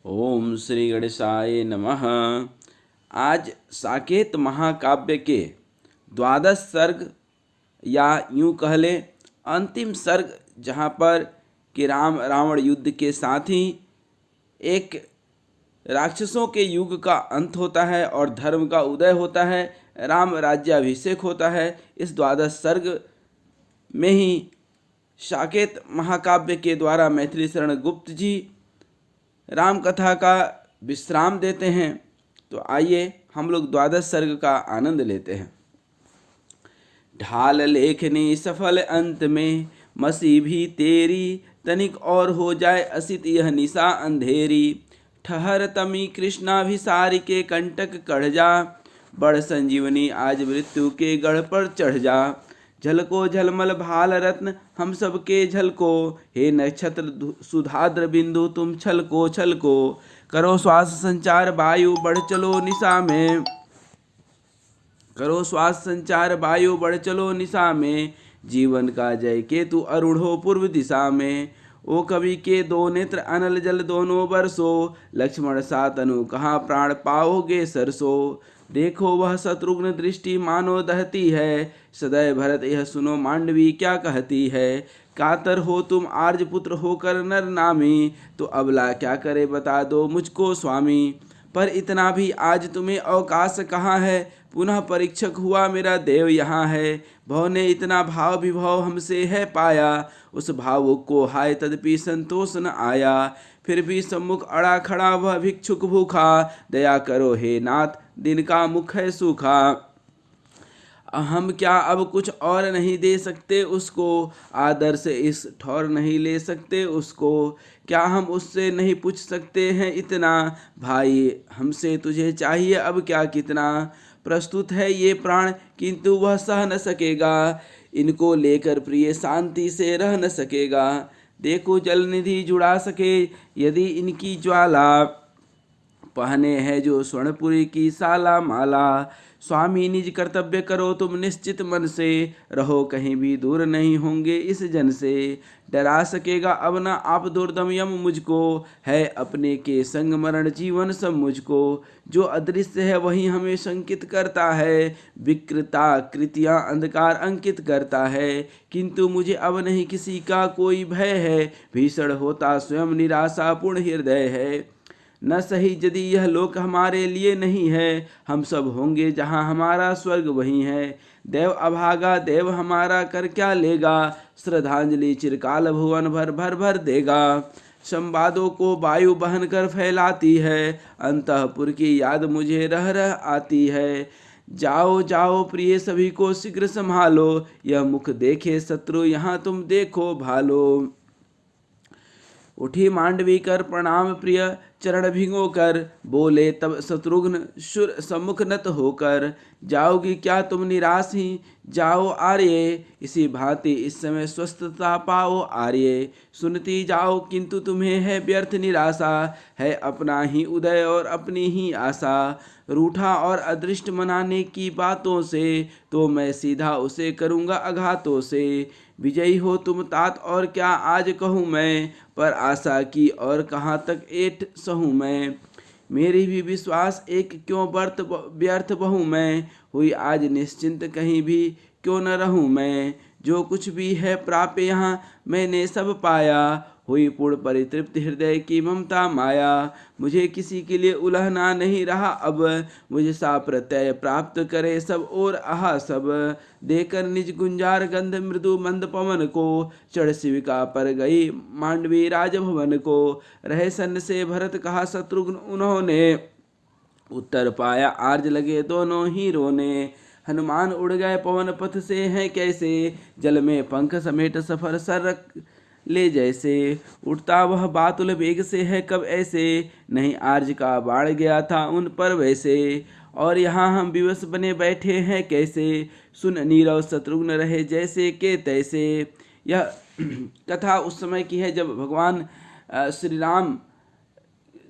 ओम श्री गणेशाय नमः। आज साकेत महाकाव्य के द्वादश सर्ग या यूं कह लें अंतिम सर्ग, जहाँ पर कि राम रावण युद्ध के साथ ही एक राक्षसों के युग का अंत होता है और धर्म का उदय होता है, राम राज्याभिषेक होता है। इस द्वादश सर्ग में ही साकेत महाकाव्य के द्वारा मैथिली शरण गुप्त जी राम कथा का विश्राम देते हैं। तो आइए हम लोग द्वादश सर्ग का आनंद लेते हैं। ढाल लेखनी सफल अंत में मसी भी तेरी, तनिक और हो जाए असित यह निशा अंधेरी। ठहर तमी कृष्णाभिसारी के कंटक कढ़ जा, बड़ संजीवनी आज मृत्यु के गढ़ पर चढ़ जा। झलको झलमल भाल रत्न हम सबके झलको, हे नक्षत्र सुधाद्र बिंदु तुम छलको छलको। करो श्वास संचार वायु बढ़ चलो निशा में, करो श्वास संचार वायु बढ़ चलो निशा में। जीवन का जय केतु अरुढ़ो पूर्व दिशा में। ओ कवि के दो नेत्र अनल जल दोनों बरसो, लक्ष्मण सा तनु कहाँ प्राण पाओगे सरसो। देखो वह शत्रुघ्न दृष्टि मानो दहती है, सदैव भरत यह सुनो मांडवी क्या कहती है। कातर हो तुम आर्य पुत्र होकर नर नामी, तो अबला क्या करे बता दो मुझको स्वामी। पर इतना भी आज तुम्हें अवकाश कहाँ है, पुनः परीक्षक हुआ मेरा देव यहाँ है। भव ने इतना भाव विभव हमसे है पाया, उस भाव को हाय तदपि संतोष न आया। फिर भी सम्मुख अड़ा खड़ा वह भिक्षुक भूखा, दया करो हे नाथ दिन का मुख है सूखा। हम क्या अब कुछ और नहीं दे सकते उसको, आदर से इस ठौर नहीं ले सकते उसको। क्या हम उससे नहीं पूछ सकते हैं इतना, भाई हमसे तुझे चाहिए अब क्या कितना। प्रस्तुत है ये प्राण किंतु वह सह न सकेगा, इनको लेकर प्रिय शांति से रह न सकेगा। देखो जल निधि जुड़ा सके यदि इनकी ज्वाला, पहने है जो स्वर्णपुरी की साला माला। स्वामी निज कर्तव्य करो तुम निश्चित मन से, रहो कहीं भी दूर नहीं होंगे इस जन से। डरा सकेगा अब न आप दुर्दम यम मुझको, है अपने के संग मरण जीवन सब मुझको। जो अदृश्य है वही हमें शंकित करता है, विकृता कृतियाँ अंधकार अंकित करता है। किंतु मुझे अब नहीं किसी का कोई भय है, भीषण होता स्वयं निराशापूर्ण हृदय है। न सही यदि यह लोक हमारे लिए नहीं है, हम सब होंगे जहाँ हमारा स्वर्ग वही है। देव अभागा देव हमारा कर क्या लेगा, श्रद्धांजलि चिरकाल भुवन भर भर भर देगा। संवादों को वायु बहन कर फैलाती है, अंतःपुर की याद मुझे रह रह आती है। जाओ जाओ प्रिय सभी को शीघ्र संभालो, यह मुख देखे शत्रु यहाँ तुम देखो भालो। उठी मांडवी कर प्रणाम प्रिय चरण भिंगो कर, बोले तब शत्रुघ्न शुर सम्मुख नत होकर। जाओगी क्या तुम निराश ही, जाओ आर्य इसी भांति इस समय स्वस्थता पाओ आर्य। सुनती जाओ किंतु तुम्हें है व्यर्थ निराशा, है अपना ही उदय और अपनी ही आशा। रूठा और अदृष्ट मनाने की बातों से, तो मैं सीधा उसे करूँगा आघातों से। विजयी हो तुम तात और क्या आज कहूँ मैं, पर आशा की और कहाँ तक ऐठ सहूँ मैं। मेरी भी विश्वास एक क्यों व्यर्थ बहु मैं, हुई आज निश्चिंत कहीं भी क्यों न रहूँ मैं। जो कुछ भी है प्राप्य यहाँ मैंने सब पाया, हुई पूर्ण परितृप्त हृदय की ममता माया। मुझे किसी के लिए उलहना नहीं रहा अब, मुझे सा प्रत्यय प्राप्त करे सब और आहा सब। देकर निज गुंजार गंध मृदु मंद पवन को, चढ़ शिविका पर गई मांडवी राजभवन को। रहे सन्न से भरत कहा शत्रुघ्न उन्होंने, उत्तर पाया आर्ज लगे दोनों ही रोने। हनुमान उड़ गए पवन पथ से हैं कैसे, जल में पंख समेट सफर सर ले जैसे। उठता वह बातुल वेग से है कब ऐसे, नहीं आर्ज का बाढ़ गया था उन पर वैसे। और यहाँ हम विवश बने बैठे हैं कैसे, सुन नीरव शत्रुघ्न रहे जैसे के तैसे। यह कथा उस समय की है जब भगवान श्री राम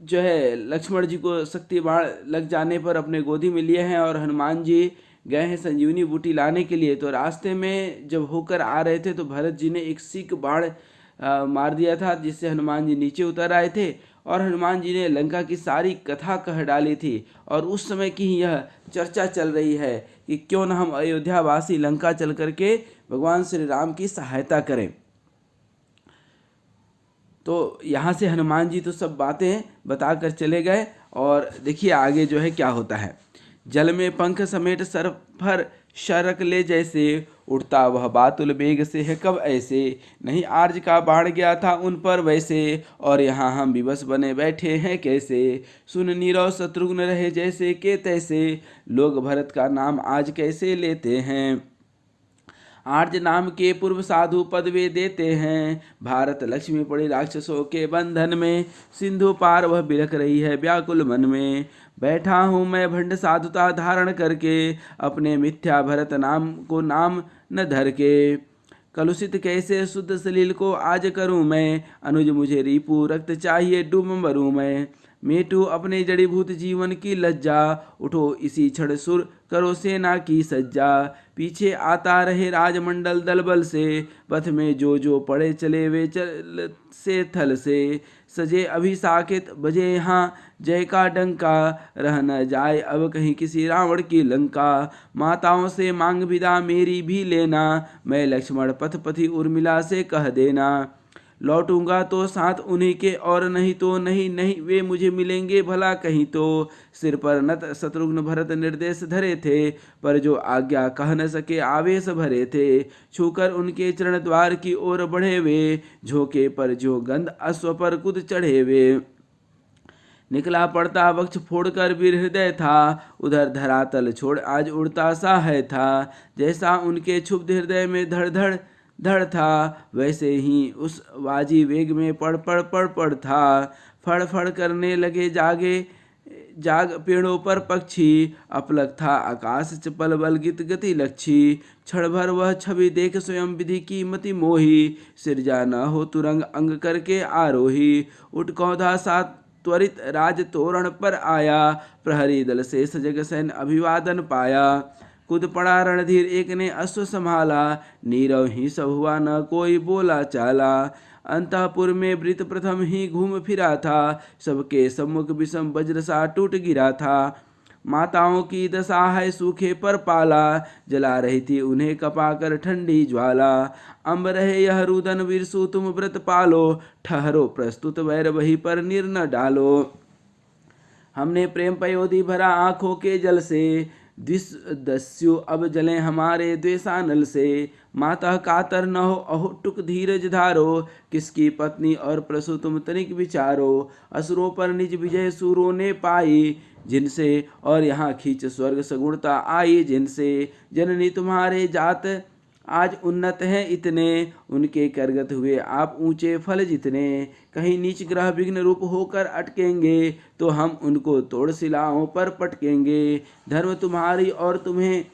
जो है लक्ष्मण जी को शक्ति बाण लग जाने पर अपने गोदी में लिए हैं और हनुमान जी गए हैं संजीवनी बूटी लाने के लिए। तो रास्ते में जब होकर आ रहे थे तो भरत जी ने एक सीक बाण मार दिया था, जिससे हनुमान जी नीचे उतर आए थे और हनुमान जी ने लंका की सारी कथा कह डाली थी। और उस समय की यह चर्चा चल रही है कि क्यों न हम अयोध्यावासी लंका चल करके भगवान श्री राम की सहायता करें। तो यहाँ से हनुमान जी तो सब बातें बता कर चले गए। और देखिए आगे जो है क्या होता है। जल में पंख समेट सर पर शरक ले जैसे, उड़ता वह बातुल बेग से है कब ऐसे, नहीं आर्ज का बाण गया था उन पर वैसे, और यहाँ हम विवश बने बैठे हैं कैसे, सुन नीरव शत्रुघ्न रहे जैसे के तैसे, लोग भरत का नाम आज कैसे लेते हैं, आर्ज नाम के पूर्व साधु पद वे देते हैं, भारत लक्ष्मी पड़ी राक्षसों के बंधन में, सिंधु पार वह बिलख रही है व्याकुल मन में, बैठा हूँ मैं भंड साधुता धारण करके, अपने मिथ्या भरत नाम को नाम न धर के, कलुषित कैसे शुद्ध सलील को आज करूँ मैं, अनुज मुझे रिपु रक्त चाहिए डूब मरूँ मैं, मेटू अपने जड़ीभूत जीवन की लज्जा, उठो इसी क्षण सुर करो सेना की सज्जा, पीछे आता रहे राजमंडल दल बल से, पथ में जो जो पड़े चले वे चल से थल से, सजे अभिसाकित बजे यहाँ जय का डंका, रह न जाए अब कहीं किसी रावण की लंका, माताओं से मांग विदा मेरी भी लेना, मैं लक्ष्मण पथ पथि उर्मिला से कह देना, लौटूंगा तो साथ उन्हीं के और नहीं तो नहीं नहीं वे मुझे मिलेंगे भला कहीं तो, सिर पर नत शत्रुघ्न भरत निर्देश धरे थे, पर जो आज्ञा कह न सके आवेश भरे थे, छूकर उनके चरण द्वार की ओर बढ़े वे, झोंके पर जो गंध अश्व पर कूद चढ़े वे, निकला पड़ता वक्ष फोड़कर वीर हृदय था, उधर धरातल छोड़ आज उड़ता सा है था, जैसा उनके क्षुब्ध हृदय में धड़ धड़ धड़ था, वैसे ही उस वाजी वेग में पड़ था, फड़ फड़ करने लगे जाग पेड़ों पर पक्षी, अपलक था आकाश चपल बल गित गति लक्षी, क्षण भर वह छवि देख स्वयं विधि की मति मोही, सिरजा न हो तुरंग अंग करके आरोही, उठ कौधा सा त्वरित राज तोरण पर आया, प्रहरी दल से सजग सैन अभिवादन पाया, कुद पड़ा रणधीर एक ने अश्व संभाला, नीरव ही सब हुआ न कोई बोला चाला, अंतःपुर में वृत प्रथम ही घूम फिरा था, सबके सम्मुख विषम वज्र सा टूट गिरा था, माताओं की दशा है सूखे पर पाला, जला रही थी उन्हें कपाकर ठंडी ज्वाला, अम्ब रहे यह रुदन विरसु तुम व्रत पालो, ठहरो प्रस्तुत वैर वही पर निर न डालो, हमने प्रेम पयोधि भरा आंखों के जल से, दस्यु अब जले हमारे द्वेषानल से, माता कातर न हो अहो टुक धीरज धारो, किसकी पत्नी और प्रसु तुम तनिक विचारो, असुरों पर निज विजय सूरों ने पाई जिनसे, और यहाँ खींच स्वर्ग सगुणता आई जिनसे, जननी तुम्हारे जात आज उन्नत हैं इतने, उनके करगत हुए आप ऊंचे फल जितने, कहीं नीच ग्रह विघ्न रूप होकर अटकेंगे, तो हम उनको तोड़ शिलाओं पर पटकेंगे, धर्म तुम्हारी और तुम्हें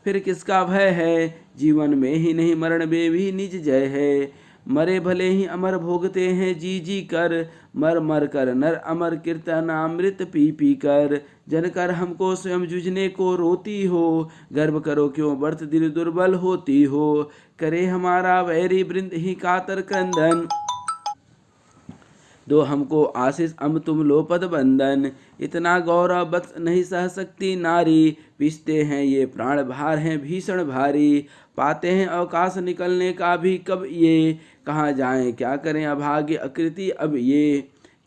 फिर किसका भय है, जीवन में ही नहीं मरण में भी निज जय है, मरे भले ही अमर भोगते हैं जी जी कर, मर मर कर नर अमर कीर्तन अमृत पी पी कर, जनकर हमको स्वयं जुझने को रोती हो, गर्व करो क्यों बढ़त दिल दुर्बल होती हो, करे हमारा वैरी वृंद ही कातर क्रंदन, दो हमको आशीष अम तुम लो पद बंदन, इतना गौरव बत नहीं सह सकती नारी, पिसते हैं ये प्राण भार हैं भीषण भारी, पाते हैं अवकाश निकलने का भी कब ये, कहाँ जाएं क्या करें अभाग्य अकृति अब ये,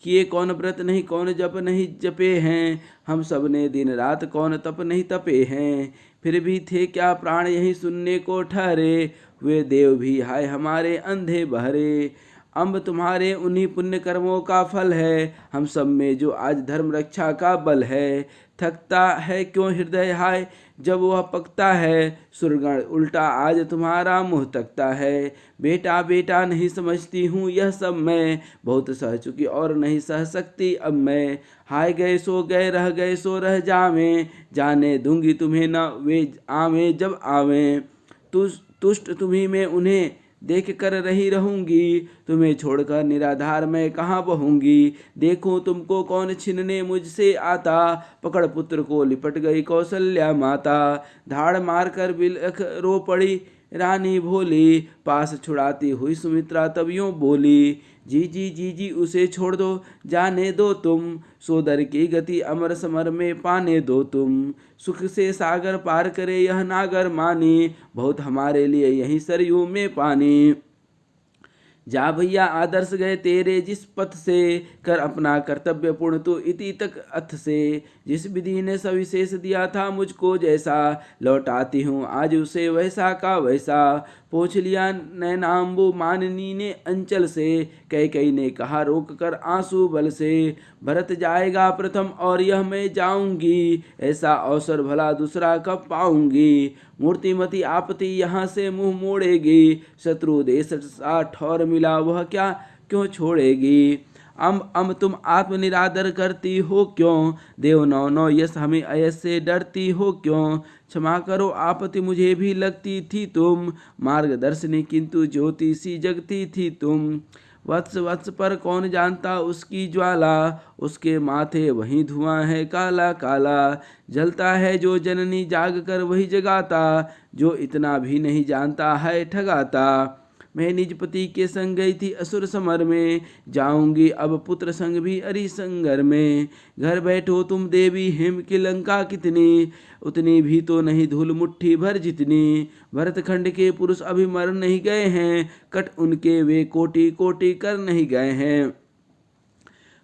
किए कौन व्रत नहीं कौन जप नहीं जपे हैं, हम सब ने दिन रात कौन तप नहीं तपे हैं, फिर भी थे क्या प्राण यही सुनने को ठहरे, वे देव भी हाय हमारे अंधे बहरे, अम्ब तुम्हारे उन्हीं पुण्य कर्मों का फल है, हम सब में जो आज धर्म रक्षा का बल है, थकता है क्यों हृदय हाय जब वह पकता है, सुरगण उल्टा आज तुम्हारा मुँह तकता है, बेटा बेटा नहीं समझती हूँ यह सब मैं, बहुत सह चुकी और नहीं सह सकती अब मैं, हाय गए सो गए रह गए सो रह जावें, जाने दूंगी तुम्हें न वे आवें जब आवें, तुष्ट तुम्ही में उन्हें देख कर रही रहूंगी, तुम्हें छोड़कर निराधार मैं कहाँ बहूंगी, देखूं तुमको कौन छीनने मुझसे आता, पकड़ पुत्र को लिपट गई कौशल्या माता, धाड़ मार कर बिलख रो पड़ी रानी भोली। पास छुड़ाती हुई सुमित्रा तब यूं बोली, जी जी जी जी उसे छोड़ दो, जाने दो तुम, सोदर की गति अमर समर में पाने दो तुम। सुख से सागर पार करे यह नागर मानी, बहुत हमारे लिए यही सरयू में पानी। जा भैया आदर्श गए तेरे जिस पथ से, कर अपना कर्तव्य पूर्ण तो इति तक अथ से। जिस विधि ने सविशेष दिया था मुझको जैसा, लौटाती हूँ आज उसे वैसा का वैसा। पोंछ लिया नैनाम्बु माननी ने अंचल से, कई ने कहा रोक कर आंसू बल से। भरत जाएगा प्रथम और यह मैं जाऊंगी, ऐसा अवसर भला दूसरा कब पाऊंगी। मूर्तिमती आपत्ति यहाँ से मुंह मोड़ेगी, शत्रु देश सा ठौर मिला वह क्या क्यों छोड़ेगी। अम तुम आत्मनिरादर करती हो क्यों, देव नौ नौ यश हमें अयस से डरती हो क्यों। क्षमा करो आपत्ति मुझे भी लगती थी तुम, मार्गदर्शनी किंतु ज्योति सी जगती थी तुम। वत्स वत्स पर कौन जानता उसकी ज्वाला, उसके माथे वही धुआं है काला काला। जलता है जो जननी जाग कर वही जगाता, जो इतना भी नहीं जानता है ठगाता। मैं निज पति के संग गई थी असुर समर में, जाऊंगी अब पुत्र संग भी अरि संगर में। घर बैठो तुम देवी हिम की लंका कितनी, उतनी भी तो नहीं धूल मुट्ठी भर जितनी। भरत खंड के पुरुष अभी मर नहीं गए हैं, कट उनके वे कोटि कोटि कर नहीं गए हैं।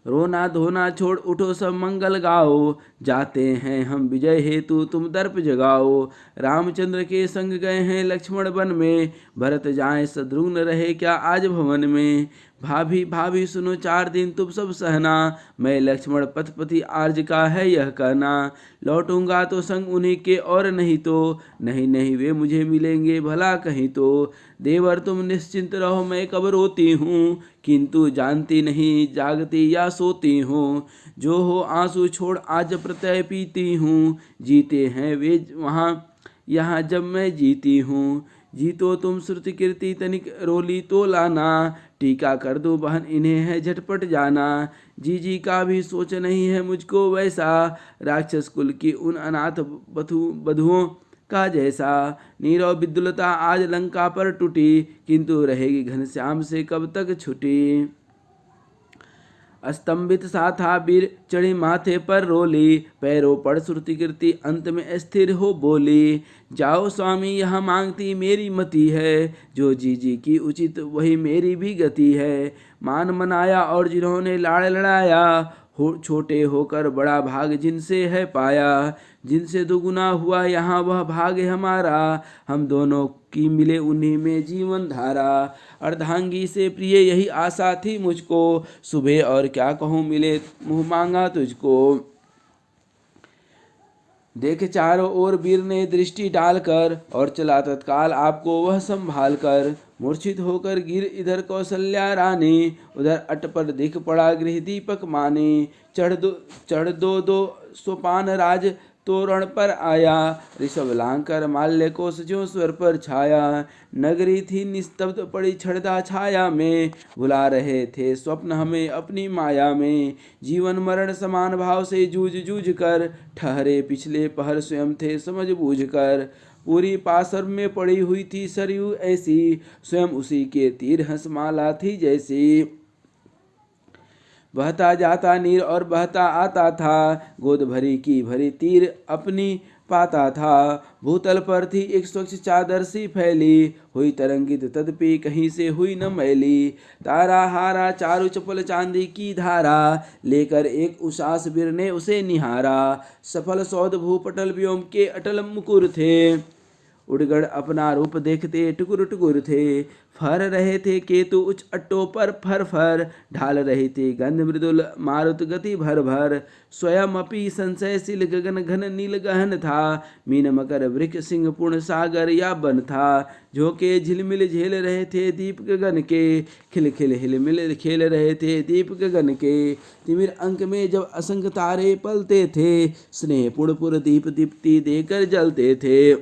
रोना धोना छोड़ उठो सब मंगल गाओ, जाते हैं हम विजय हेतु तुम दर्प जगाओ। रामचंद्र के संग गए हैं लक्ष्मण वन में, भरत जाए शत्रुघ्न रहे क्या आज भवन में। भाभी भाभी सुनो 4 दिन तुम सब सहना, मैं लक्ष्मण पथपति आर्ज का है यह कहना। लौटूंगा तो संग उन्हीं के और नहीं तो, नहीं नहीं वे मुझे मिलेंगे भला कहीं तो। देवर तुम निश्चिंत रहो मैं कब रोती हूँ, किंतु जानती नहीं जागती या सोती हूँ। जो हो आंसू छोड़ आज प्रत्यय पीती हूँ, जीते हैं वे वहाँ यहाँ जब मैं जीती हूँ। जीतो तुम श्रुति कीर्ति तनिक रोली तो लाना, टीका कर दो बहन इन्हें है झटपट जाना। जी जी का भी सोच नहीं है मुझको वैसा, राक्षस कुल की उन अनाथ बधुओं का जैसा। नीरव विद्युलता आज लंका पर टूटी, किंतु रहेगी घनश्याम से कब तक छुटी। स्तंभित सा था वीर चढ़ी माथे पर रोली, पैरों पर श्रुति कीर्ति अंत में स्थिर हो बोली। जाओ स्वामी यहाँ मांगती मेरी मति है, जो जी जी की उचित वही मेरी भी गति है। मान मनाया और जिन्होंने लाड़ लड़ाया, छोटे होकर बड़ा भाग जिनसे है पाया। जिनसे दुगुना हुआ यहाँ वह भाग हमारा, हम दोनों की मिले उन्हीं में जीवन धारा। अर्धांगी से प्रिय यही आशा थी मुझको, सुबह और क्या कहूँ मिले मुँह मांगा तुझको। देखे चारों ओर वीर ने दृष्टि डालकर, और चला तत्काल आपको वह संभाल कर। मूर्छित होकर गिर इधर कौशल्या रानी, उधर अट पर दिख पड़ा गृह दीपक माने। चढ़ दो सोपान राज तोरण पर आया, ऋषभ लांकर माल्य को सजो स्वर पर छाया। नगरी थी निस्तब्ध पड़ी छड़दा छाया में, भुला रहे थे स्वप्न हमें अपनी माया में। जीवन मरण समान भाव से जूझ जूझ कर, ठहरे पिछले पहर स्वयं थे समझ बूझ कर। पूरी पासर में पड़ी हुई थी सरयू ऐसी, स्वयं उसी के तीर हंसमाला थी जैसी। बहता जाता नीर और बहता आता था, गोद भरी की भरी तीर अपनी पाता था। भूतल पर थी एक स्वच्छ चादर सी फैली, हुई तरंगित तदपि कहीं से हुई न मैली। तारा हारा चारु चपल चांदी की धारा, लेकर एक उषास वीर ने उसे निहारा। सफल सौद भूपटल व्योम के अटल मुकुर थे, उड़गड़ अपना रूप देखते टुकुर टुकुर थे। फर रहे थे केतु उच्च अट्टों पर फर फर, ढाल रही थी गंध मृदुल मारुत गति भर भर। स्वयं अपि संशयशील गगन घन नील गहन था, मीन मकर वृक्ष सिंह पूर्ण सागर या बन था। झोंके झिलमिल झेल रहे थे दीप गगन के, खिल खिल हिलमिल खेल रहे थे दीप गगन के। तिमिर अंक में जब असंख्य तारे पलते थे, स्नेह पुरपुर दीप दीप्ति देकर जलते थे।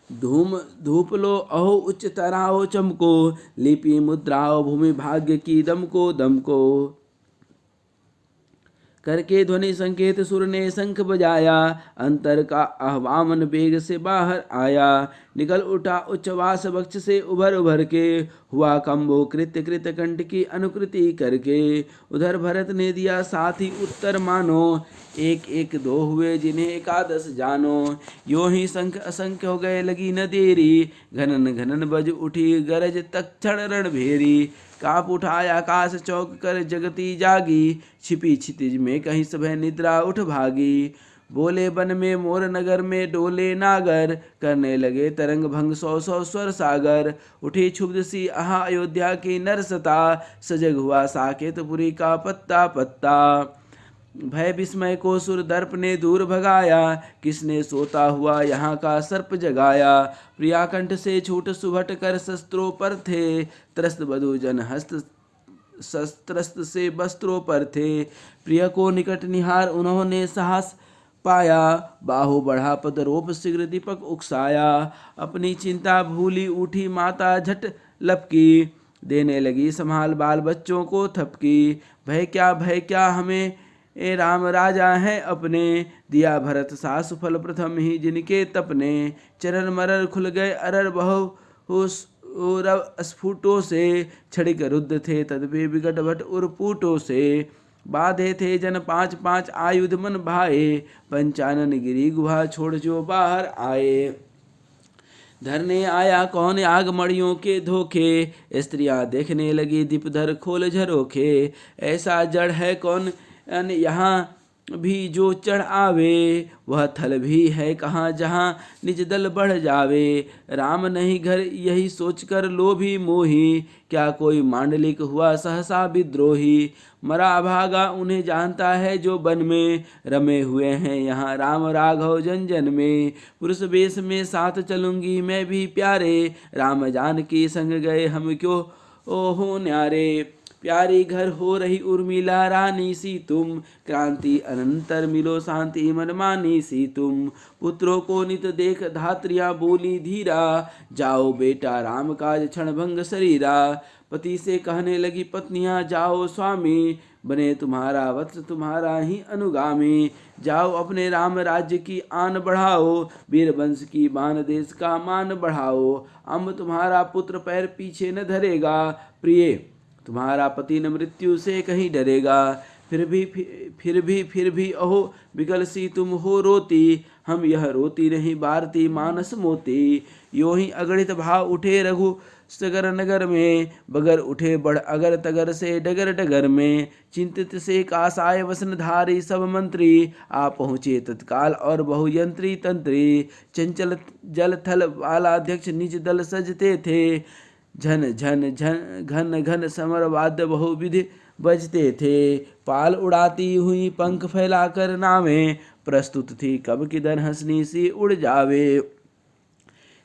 धूप लो अहो उच्च तराओ चमको, लिपि मुद्राओ भूमि भाग्य की दम को करके ध्वनि संकेत सुर ने शंख बजाया, अंतर का आह्वान वेग से बाहर आया। निकल उठा उच्चवास वक्ष से उभर उभर के, हुआ कंबो कृत्य कृत कंठ की अनुकृति करके। उधर भरत ने दिया साथ ही उत्तर मानो, एक एक दो हुए जिन्हें एकादश जानो। यो ही संख्य असंख्य हो गए लगी न देरी, घनन घनन बज उठी गरज तक्षण रणभेरी। काप उठाया आकाश चौक कर जगती जागी, छिपी क्षितिज में कहीं सभय निद्रा उठ भागी। बोले वन में मोर नगर में डोले नागर, करने लगे तरंग भंग सौ सौ स्वर सागर। उठी क्षुब्ध सी आहा अयोध्या की नरसता, सजग हुआ साकेतपुरी का पत्ता पत्ता। भय विस्मय को सुर दर्प ने दूर भगाया, किसने सोता हुआ यहाँ का सर्प जगाया। प्रिया कंठ से छूट सुभट कर शस्त्रों पर थे, त्रस्त बधु जन हस्त शस्त्रस्त से वस्त्रों पर थे। प्रिय को निकट निहार उन्होंने साहस पाया, बाहु बढ़ा पद रोप शीघ्र दीपक उकसाया। अपनी चिंता भूली उठी माता झट लपकी, देने लगी संभाल बाल बच्चों को थपकी। भय क्या हमें ए राम राजा हैं अपने, दिया भरत सा सुफल प्रथम ही जिनके तपने। चरर मरर खुल गए अरर बहु स्फुटों से, छड़िक रुद्ध थे तदपि विकट भट उर्पूटों से। बाधे थे जन पांच पांच आयुध मन भाए, पंचानन गिरी गुहा छोड़ जो बाहर आए। धरने आया कौन आग मड़ियों के धोखे, स्त्रियां देखने लगी दीपधर खोल झरोखे। ऐसा जड़ है कौन यहाँ भी जो चढ़ आवे, वह थल भी है कहाँ जहाँ निज दल बढ़ जावे। राम नहीं घर यही सोचकर लोभी मोही, क्या कोई मांडलिक हुआ सहसा विद्रोही। मरा भागा उन्हें जानता है जो वन में, रमे हुए हैं यहाँ राम राघव जन जन में। पुरुष वेश में साथ चलूंगी मैं भी प्यारे, राम जानकी संग गए हम क्यों ओहो न्यारे। प्यारी घर हो रही उर्मिला रानी सी तुम, क्रांति अनंतर मिलो शांति मन मानी सी तुम। पुत्रों को नित देख धात्रियां बोली धीरा, जाओ बेटा राम काज क्षण भंग शरीरा। पति से कहने लगी पत्नियां जाओ स्वामी, बने तुम्हारा वत्स तुम्हारा ही अनुगामी। जाओ अपने राम राज्य की आन बढ़ाओ, वीर वंश की बान देश का मान बढ़ाओ। अम्ब तुम्हारा पुत्र पैर पीछे न धरेगा, प्रिय तुम्हारा पति न मृत्यु से कहीं डरेगा। फिर भी अहो बिगल सी तुम हो रोती, हम यह रोती नहीं बारती मानस मोती। यो ही अगणित भाव उठे रघु सगर नगर में, बगर उठे बढ़ अगर तगर से डगर डगर में। चिंतित से कासाय वसनधारी सब मंत्री, आ पहुँचे तत्काल और बहुयंत्री तंत्री। चंचल जल थल बालाध्यक्ष निज दल सजते थे, झन झन झन घन घन समर वाद्य बहुविधि बजते थे। पाल उड़ाती हुई पंख फैलाकर नावें, प्रस्तुत थी कब किधर हंसनी सी उड़ जावे।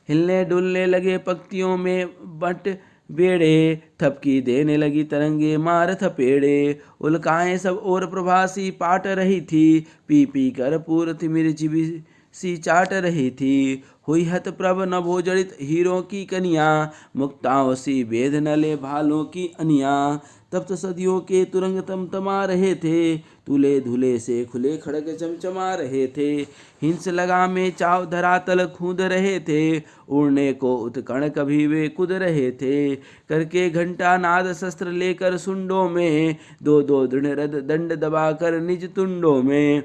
हिलने डुलने लगे पक्तियों में बट बेड़े, थपकी देने लगी तरंगे मार थपेड़े। उल्काएं सब और प्रभासी पाट रही थी, पी पी कर पूर तिमिर जीवी सी चाट रही थी। हुई हत प्रभ नभो जड़ित हीरों की कनिया, मुक्ताओं सी वेद नले भालों की अनिया। तब तो सदियों के तुरंग तमतमा रहे थे, तुले धुले से खुले खड़ग चमचमा रहे थे। हिंस लगा में चाव धरातल खूंद रहे थे, उड़ने को उत्कण कभी वे कूद रहे थे। करके घंटा नाद शस्त्र लेकर सुंडों में, दो दो दृढ़ रद दंड दबाकर निज तुंडों में।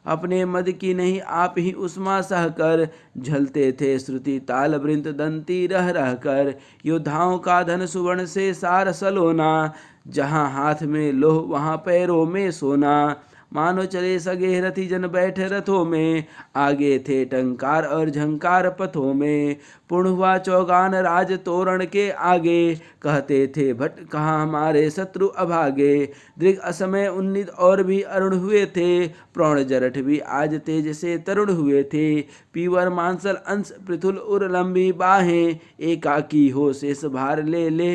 अपने मद की नहीं आप ही उस्मा सहकर, झलते थे श्रुति ताल वृंत दंती रह रह कर। योद्धाओं का धन सुवर्ण से सार सलोना, जहाँ हाथ में लोह वहाँ पैरों में सोना। मानो चले सगे रथी जन बैठे रथों में, आगे थे टंकार और झंकार पथों में। पूर्ण हुआ चौगान राज तोरण के आगे, कहते थे भट कहाँ हमारे शत्रु अभागे। दृग असमय उन्नीत और भी अरुण हुए थे, प्रौढ़ जरठ भी आज तेज से तरुण हुए थे। पीवर मांसल अंश पृथुल उर लंबी बाहें, एकाकी हो शेष भार ले ले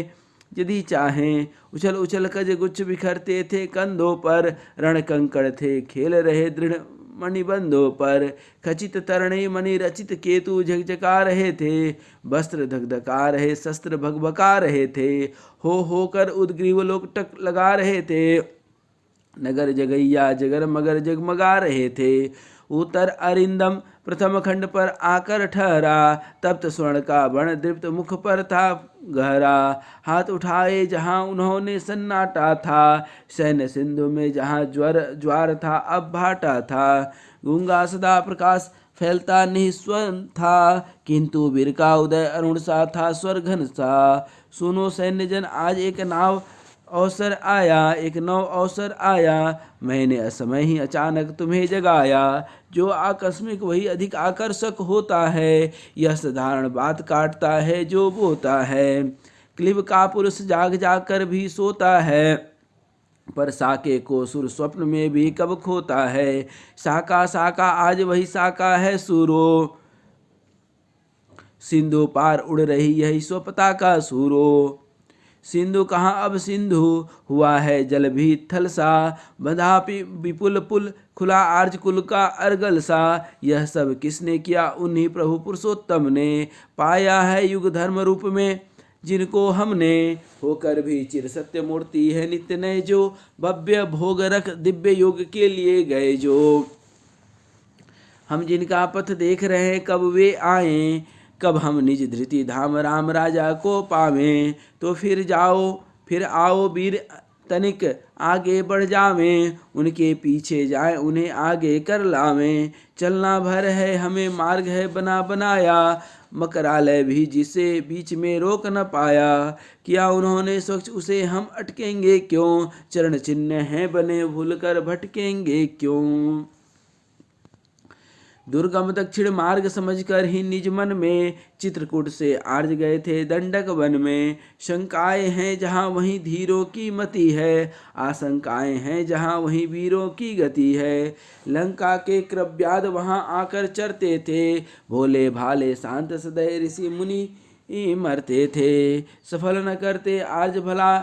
यदि चाहें। उछल उछल कज गुच्छ बिखरते थे कंधों पर, रण कंकड़ थे खेल रहे दृढ़ मणिबंधों पर। खचित तरणे मणि रचित केतु झकझका रहे थे, वस्त्र धकधका रहे शस्त्र भगभका रहे थे। हो कर उद्ग्रीव लोग टक लगा रहे थे, नगर जगैया जगर मगर जगमगा रहे थे। उत्तर अरिंदम प्रथम खंड पर आकर ठहरा, तप्त स्वर्ण का वर्ण दीप्त मुख पर था गहरा। हाथ उठाए जहां उन्होंने सन्नाटा था, सैन्य सिंधु में जहां ज्वार था अब भाटा था। गूंगा सदा प्रकाश फैलता निस्वन था, किंतु वीर का उदय अरुण सा था स्वर घन सा। सुनो सैन्य जन आज एक नव अवसर आया, मैंने असमय ही अचानक तुम्हें जगाया। जो आकस्मिक वही अधिक आकर्षक होता है, यह साधारण बात काटता है जो बोता है। क्लीब का पुरुष जाग जाग कर भी सोता है, पर साके को सुर स्वप्न में भी कब खोता है। साका साका आज वही साका है सूरो, सिंधु पार उड़ रही यही स्वपता का सूरो। सिंधु कहाँ अब सिंधु, हुआ है जल भी थल सा। बंधा विपुल पुल खुला आर्ज कुल का अर्गल सा। यह सब किसने किया, उन्हीं प्रभु पुरुषोत्तम ने। पाया है युग धर्म रूप में जिनको हमने, होकर भी चिर सत्य मूर्ति है नित्य नय जो। भव्य भोग रख दिव्य योग के लिए गए जो। हम जिनका पथ देख रहे हैं कब वे आए, कब हम निज धृति धाम राम राजा को पावें। तो फिर आओ वीर तनिक आगे बढ़ जावें, उनके पीछे जाएं उन्हें आगे कर लावें। चलना भर है हमें मार्ग है बना बनाया, मकरालय भी जिसे बीच में रोक न पाया। किया उन्होंने स्वच्छ उसे हम अटकेंगे क्यों, चरण चिन्ह हैं बने भूल कर भटकेंगे क्यों। दुर्गम दक्षिण मार्ग समझकर ही निज मन में, चित्रकूट से आर्ज गए थे दंडक वन में। शंकाएं हैं जहाँ वहीं धीरों की मति है, आशंकाएं हैं जहाँ वहीं वीरों की गति है। लंका के कृव्याद वहाँ आकर चरते थे, भोले भाले शांत सदैव ऋषि मुनि मरते थे। सफल न करते आर्ज भला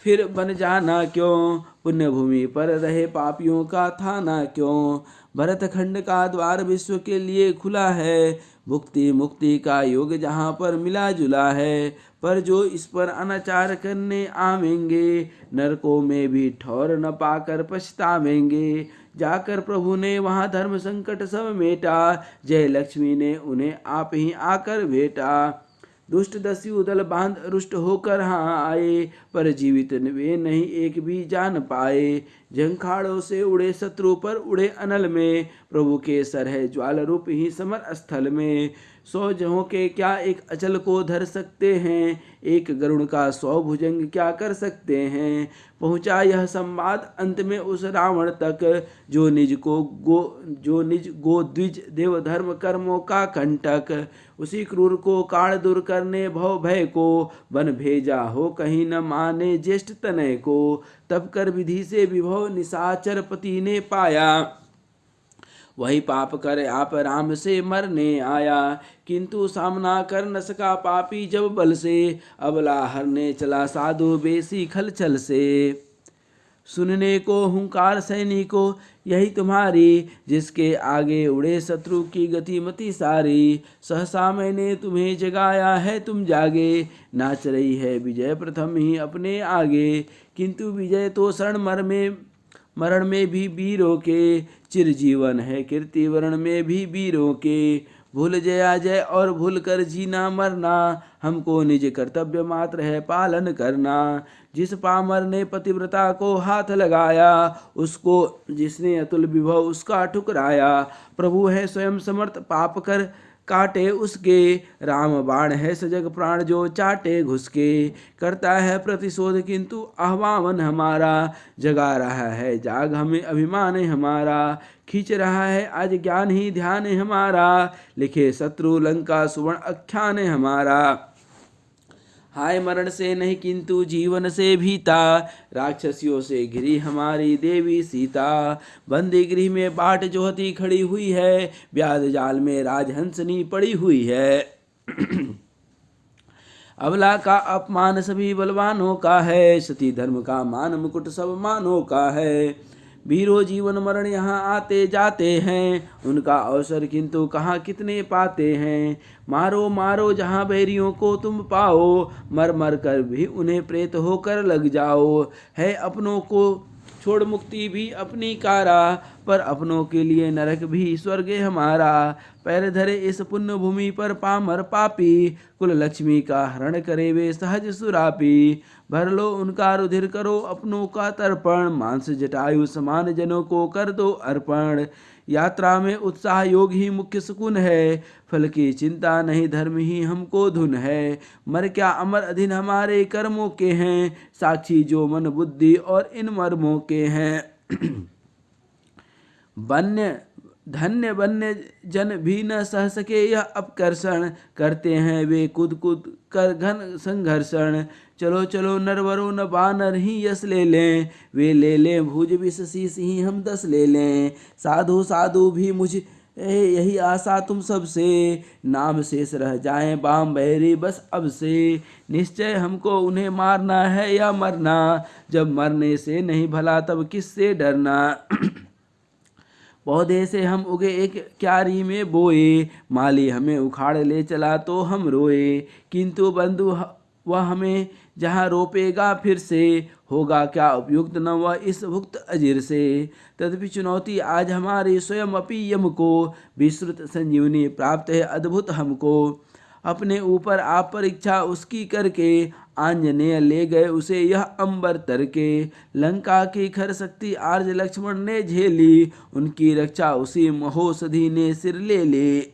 फिर बन जाना क्यों, पुण्य भूमि पर रहे पापियों का थाना क्यों। भरत खंड का द्वार विश्व के लिए खुला है, भुक्ति मुक्ति का योग जहाँ पर मिला जुला है। पर जो इस पर अनाचार करने आवेंगे, नरकों में भी ठौर न पाकर पछतावेंगे। जाकर प्रभु ने वहाँ धर्म संकट सब मेटा, जय लक्ष्मी ने उन्हें आप ही आकर भेटा। दुष्ट दस्यु दल बांध रुष्ट होकर हाँ आए, पर जीवित वे नहीं एक भी जान पाए। झंखाड़ों से उड़े शत्रु पर उड़े अनल में, प्रभु के सर है ज्वाल रूप ही समर स्थल में। 100 जहों के क्या एक अचल को धर सकते हैं, एक गरुण का 100 भुजंग क्या कर सकते हैं। पहुँचा यह संवाद अंत में उस रावण तक, जो निज गो द्विज देव धर्म कर्मों का कंटक। उसी क्रूर को काल दूर करने भव भय को, वन भेजा हो कहीं न माने ज्येष्ठ तनय को। तब कर विधि से विभव निशाचर पति ने पाया, वही पाप कर आप राम से मरने आया। किंतु सामना कर न सका पापी जब बल से, अबला हरने चला साधु बेसी खलचल से। सुनने को हुंकार सैनिकों यही तुम्हारी, जिसके आगे उड़े शत्रु की गति मति सारी। सहसा मैंने तुम्हें जगाया है तुम जागे, नाच रही है विजय प्रथम ही अपने आगे। किंतु विजय तो शरण मरण में भी वीरों के, चिर जीवन है कीर्ति वर्ण में भी वीरों के। भूल जया जय और भूल कर जीना मरना, हमको निज कर्तव्य मात्र है पालन करना। जिस पामर ने पतिव्रता को हाथ लगाया, उसको जिसने अतुल विभव उसका ठुकराया। प्रभु है स्वयं समर्थ पाप कर काटे उसके, राम बाण है सजग प्राण जो चाटे घुसके। करता है प्रतिशोध किंतु आह्वान हमारा, जगा रहा है जाग हमें अभिमान हमारा। खींच रहा है आज ज्ञान ही ध्यान हमारा, लिखे शत्रु लंका सुवर्ण आख्यान हमारा। हाय मरण से नहीं किंतु जीवन से भीता, राक्षसियों से घिरी हमारी देवी सीता। बंदी गृह में बाट जोहती खड़ी हुई है, व्याध जाल में राजहंसनी पड़ी हुई है। अबला का अपमान सभी बलवानों का है, सती धर्म का मान मुकुट सब मानों का है। वीरों जीवन मरण यहाँ आते जाते हैं, उनका अवसर किंतु कहाँ कितने पाते हैं। मारो मारो जहाँ बैरियों को तुम पाओ, मर मर कर भी उन्हें प्रेत होकर लग जाओ। है अपनों को छोड़ मुक्ति भी अपनी कारा, पर अपनों के लिए नरक भी स्वर्ग हमारा। पैर धरे इस पुण्य भूमि पर पामर पापी, कुल लक्ष्मी का हरण करे वे सहज सुरापी। भर लो उनका रुधिर करो अपनों का तर्पण, मांस जटायु समान जनों को कर दो अर्पण। यात्रा में उत्साह योग ही मुख्य सुकून है, फल की चिंता नहीं धर्म ही हमको धुन है। मर क्या अमर अधीन हमारे कर्मों के हैं, साक्षी जो मन बुद्धि और इन मर्मों के हैं। वन्य धन्य वन्य जन भी न सह सके यह अपकर्षण, करते हैं वे कूद कूद कर घन संघर्षण। चलो चलो नरवरो न बानर ही यश ले लें, वे ले लें भुज विष शीस ही हम 10 ले लें। साधु साधु भी मुझ यही आशा तुम सबसे, नाम शेष रह जाएं बाम बहरी बस अब से। निश्चय हमको उन्हें मारना है या मरना, जब मरने से नहीं भला तब किससे डरना। पौधे से हम उगे एक क्यारी में बोए, माली हमें उखाड़ ले चला तो हम रोए। किंतु बंधु वह हमें जहाँ रोपेगा फिर से, होगा क्या उपयुक्त न वह इस भुक्त अजीर से। तदपि चुनौती आज हमारी स्वयं अपी यम को, विस्तृत संजीवनी प्राप्त है अद्भुत हमको। अपने ऊपर आप परीक्षा उसकी करके, आंजनेय ले गए उसे यह अंबर तर के। लंका की खर शक्ति आर्ज लक्ष्मण ने झेली, उनकी रक्षा उसी महोषधि ने सिर ले ली।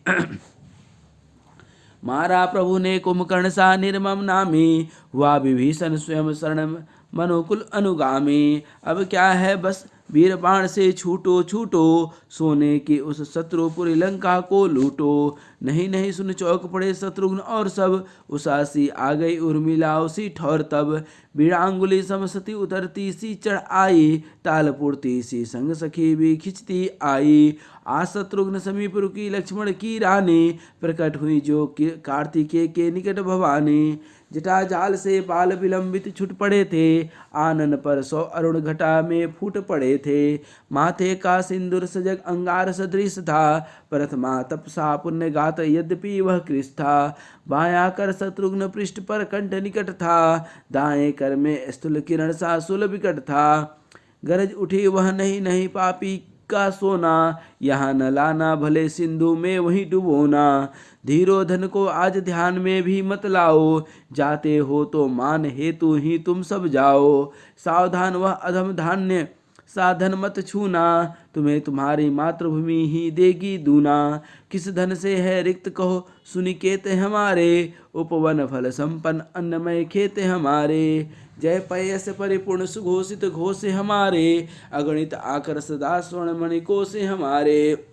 मारा प्रभु ने कुंभकर्ण सा निर्मम नामी, हुआ विभीषण स्वयं शरण मनुकुल अनुगामी। अब क्या है बस वीर बाण से छूटो छूटो, सोने की उस शत्रुपुरी लंका को लूटो। नहीं नहीं सुन चौक पड़े शत्रुघ्न और सब, उसासी आ गई उर्मिला उसी ठौर तब। बीड़ांगुली समसती उतरती सी चढ़ आई, तालपुरती सी संग सखी भी खिंचती आई। आ शत्रुघ्न समीप रुकी लक्ष्मण की रानी, प्रकट हुई जो कार्तिकेय के निकट भवानी। जटा जाल से बाल विलंबित छुट पड़े थे, आनन पर 100 अरुण घटा में फूट पड़े थे। माथे का सिंदूर सजग अंगार सदृश था, प्रथमा तपसा पुण्य गात यद्यपि वह कृष था। बाया कर शत्रुघ्न पृष्ठ पर कंठ निकट था, दाएं कर में स्थूल किरण सा सुल विकट था। गरज उठी वह नहीं नहीं पापी का सोना, यहाँ न लाना भले सिंधु में वहीं डुबोना। धीरोधन को आज ध्यान में भी मत लाओ, जाते हो तो मान हेतु ही तुम सब जाओ। सावधान वह अधम धान्य साधन मत छूना, तुम्हें तुम्हारी मातृभूमि ही देगी दूना। किस धन से है रिक्त कहो सुनिकेत हमारे, उपवन फल संपन्न अन्नमय खेत हमारे। जय पयस परिपूर्ण सुघोषित घोष हमारे, अगणित आकर सदा स्वर्ण मणि कोश हमारे।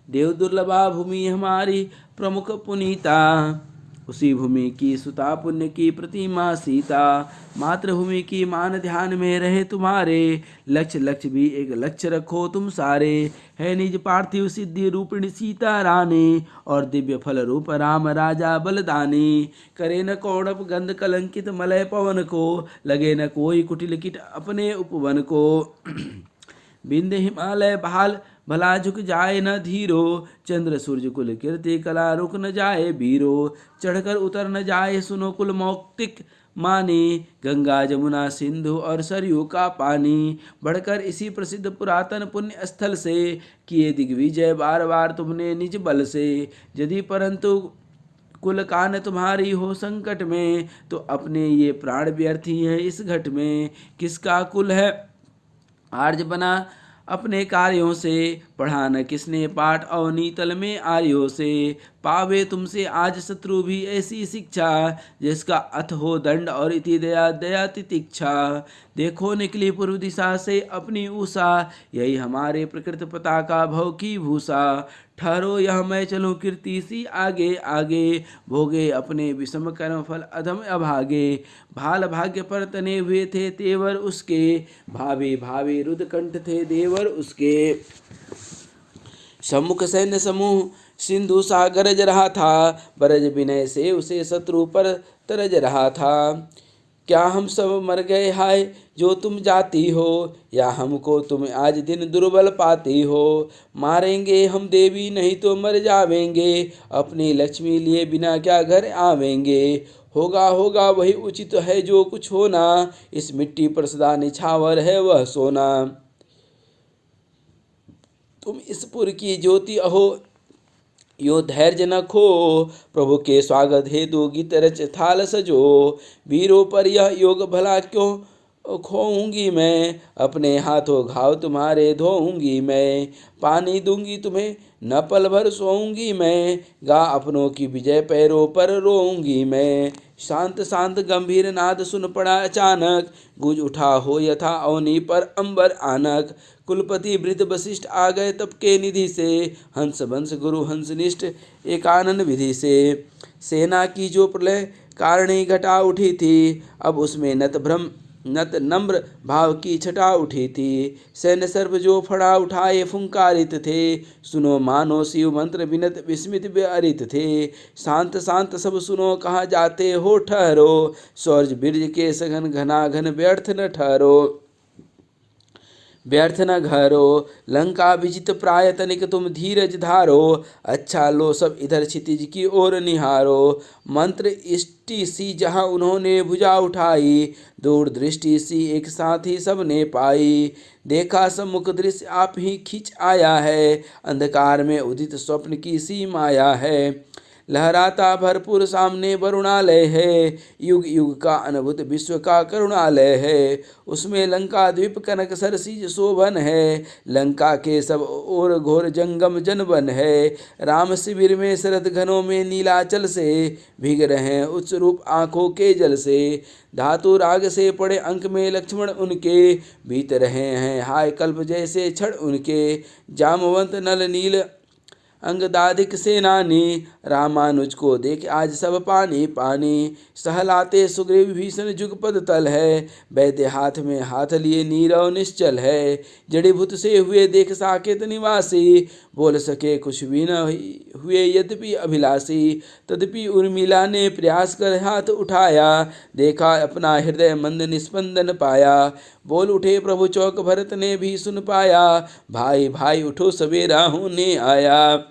देव दुर्लभा भूमि हमारी प्रमुख पुनीता, उसी भूमि की सुता पुण्य की प्रतिमा सीता। मातृभूमि की मान ध्यान में रहे तुम्हारे, लक्ष्य लक्ष्य भी एक लक्ष्य रखो तुम सारे। है निज पार्थिव सिद्धि रूपिणी सीता रानी, और दिव्य फल रूप राम राजा बलदानी। करे न कौड़प गंध कलंकित मलय पवन को, लगे न कोई कुटिल किट अपने उपवन को। बिंद हिमालय भाल भला झुक जाए न धीरो, चंद्र सूर्य कुल कीर्ति कला रुक न जाए बीरो। चढ़कर उतर न जाए सुनो कुल मौक्तिक मानी, गंगा जमुना सिंधु और सरयू का पानी। बढ़कर इसी प्रसिद्ध पुरातन पुण्य स्थल से, किए दिग्विजय बार बार तुमने निज बल से। यदि परंतु कुल कान तुम्हारी हो संकट में, तो अपने ये प्राण व्यर्थी हैं इस घट में। किसका कुल है आर्ज बना अपने कार्यों से, पढ़ा न किसने पाठ अवनीतल में आर्यों से। पावे तुमसे आज शत्रु भी ऐसी शिक्षा, जिसका अथ हो दंड और इति दया दया तितिक्षा। देखो निकली पूर्व दिशा से अपनी ऊषा, यही हमारे प्रकृत पताका भव की भूषा। ठहरो यह मैं चलूं कीर्ति सी आगे आगे, भोगे अपने विषम कर्म फल अधम अभागे। भाल भाग्य पर तने हुए थे तेवर उसके, भावे भावे रुद्र कंठ थे देवर उसके। सम्मुख सैन्य समूह सिंधु सा गरज रहा था, बरज विनय से उसे शत्रु पर तरज रहा था। क्या हम सब मर गए हाय जो तुम जाती हो, या हमको तुम आज दिन दुर्बल पाती हो। मारेंगे हम देवी नहीं तो मर जावेंगे, अपनी लक्ष्मी लिए बिना क्या घर आवेंगे। होगा होगा वही उचित है जो कुछ होना, इस मिट्टी पर सदा निछावर है वह सोना। तुम इस पुर की ज्योति अहो, यो धैर्य न खो, प्रभु के स्वागत हेतु गीत रच थाल सजो। वीरों पर यह योग भला क्यों खोऊंगी मैं, अपने हाथों घाव तुम्हारे धोऊंगी मैं। पानी दूंगी तुम्हें न पल भर सोऊंगी मैं, गा अपनों की विजय पैरों पर रोऊंगी मैं। शांत शांत गंभीर नाद सुन पड़ा अचानक, गूंज उठा हो यथा अवनी पर अंबर आनक। कुलपति वृद्ध वशिष्ठ आ गए तप के निधि से, हंस वंश गुरु हंसनिष्ठ एकानन विधि से। सेना की जो प्रलय कारणी घटा उठी थी, अब उसमें नत नम्र भाव की छटा उठी थी। सैन्य सर्प जो फड़ा उठाए फुंकारित थे, सुनो मानो शिव मंत्र विनत विस्मित विहरित थे। शांत शांत सब सुनो कहाँ जाते हो ठहरो, सौर्य बीर्ज के सघन घनाघन व्यर्थ न ठहरो। व्यर्थ न घरो लंका विजित प्राय तनिक तुम धीरज धारो, अच्छा लो सब इधर क्षितिज की ओर निहारो। मंत्र इष्टि सी जहाँ उन्होंने भुजा उठाई, दूर दृष्टि सी एक साथ ही सबने पाई। देखा सम्मुख दृश्य आप ही खिंच आया है, अंधकार में उदित स्वप्न की सी माया है। लहराता भरपूर सामने वरुणालय है, युग युग का अद्भुत विश्व का करुणालय है। उसमें लंका द्वीप कनक सरसीज शोभन है, लंका के सब ओर घोर जंगम जनवन है। राम शिविर में शरद घनों में नीलाचल से, भीग रहे हैं उच्च रूप आंखों के जल से। धातु राग से पड़े अंक में लक्ष्मण उनके, बीत रहे हैं हाय कल्प जैसे क्षण उनके। जामवंत नल नील अंगदादिक सेनानी, रामानुज को देख आज सब पानी पानी। सहलाते सुग्रीव भीषण जुगपद तल है, वैद्य हाथ में हाथ लिए नीरव निश्चल है। जड़ीभूत से हुए देख साकेत निवासी, बोल सके कुछ भी न हुए यद्यपि अभिलाषी। तदपि उर्मिला ने प्रयास कर हाथ उठाया, देखा अपना हृदय मंद निस्पंदन पाया। बोल उठे प्रभु चौक भरत ने भी सुन पाया, भाई भाई उठो सवेरा होने आया।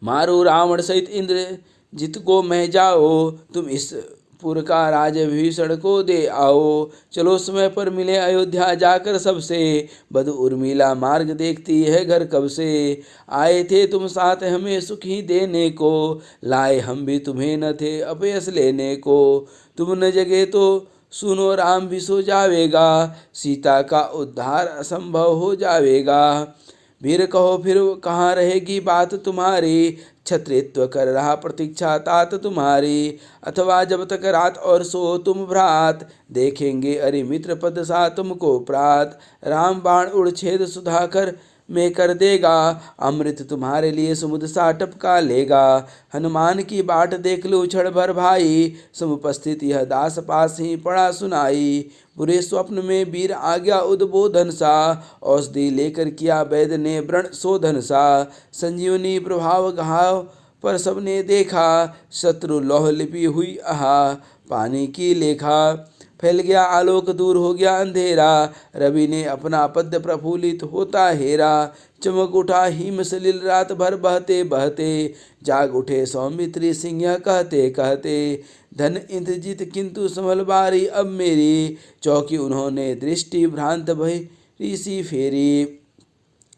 मारो रावण सहित इंद्र जित को मैं जाओ, तुम इस पुर का राज विभीषण को दे आओ। चलो समय पर मिले अयोध्या जाकर सबसे, बधु उर्मिला मार्ग देखती है घर कब से। आए थे तुम साथ हमें सुख ही देने को, लाए हम भी तुम्हें न थे अपयस लेने को। तुम न जगे तो सुनो राम भी सो जावेगा, सीता का उद्धार असंभव हो जावेगा। वीर कहो फिर कहाँ रहेगी बात तुम्हारी, क्षत्रित्व कर रहा प्रतीक्षा तात तुम्हारी। अथवा जब तक रात और सो तुम भ्रात, देखेंगे अरि मित्र पद सा तुमको प्रात। राम बाण उड़ छेद सुधाकर में कर देगा, अमृत तुम्हारे लिए समुद्र सा टपका लेगा। हनुमान की बाट देख लो क्षण भर भाई, समुपस्थित यह दास पास ही पड़ा सुनाई। बुरे स्वप्न में वीर आ गया उद्बोधन सा, औषधि लेकर किया वैद्य ने व्रण शोधन सा। संजीवनी प्रभाव घाव पर सबने देखा, शत्रु लौह लिपि हुई आहा पानी की लेखा। फैल गया आलोक दूर हो गया अंधेरा, रवि ने अपना पद्य प्रफुल्लित होता हेरा। चमक उठा हिम सलिल रात भर बहते बहते, जाग उठे सौमित्री सिंह कहते कहते। धन इंद्रजीत किंतु संभल बारी अब मेरी, चौकी उन्होंने दृष्टि भ्रांत भई सी फेरी।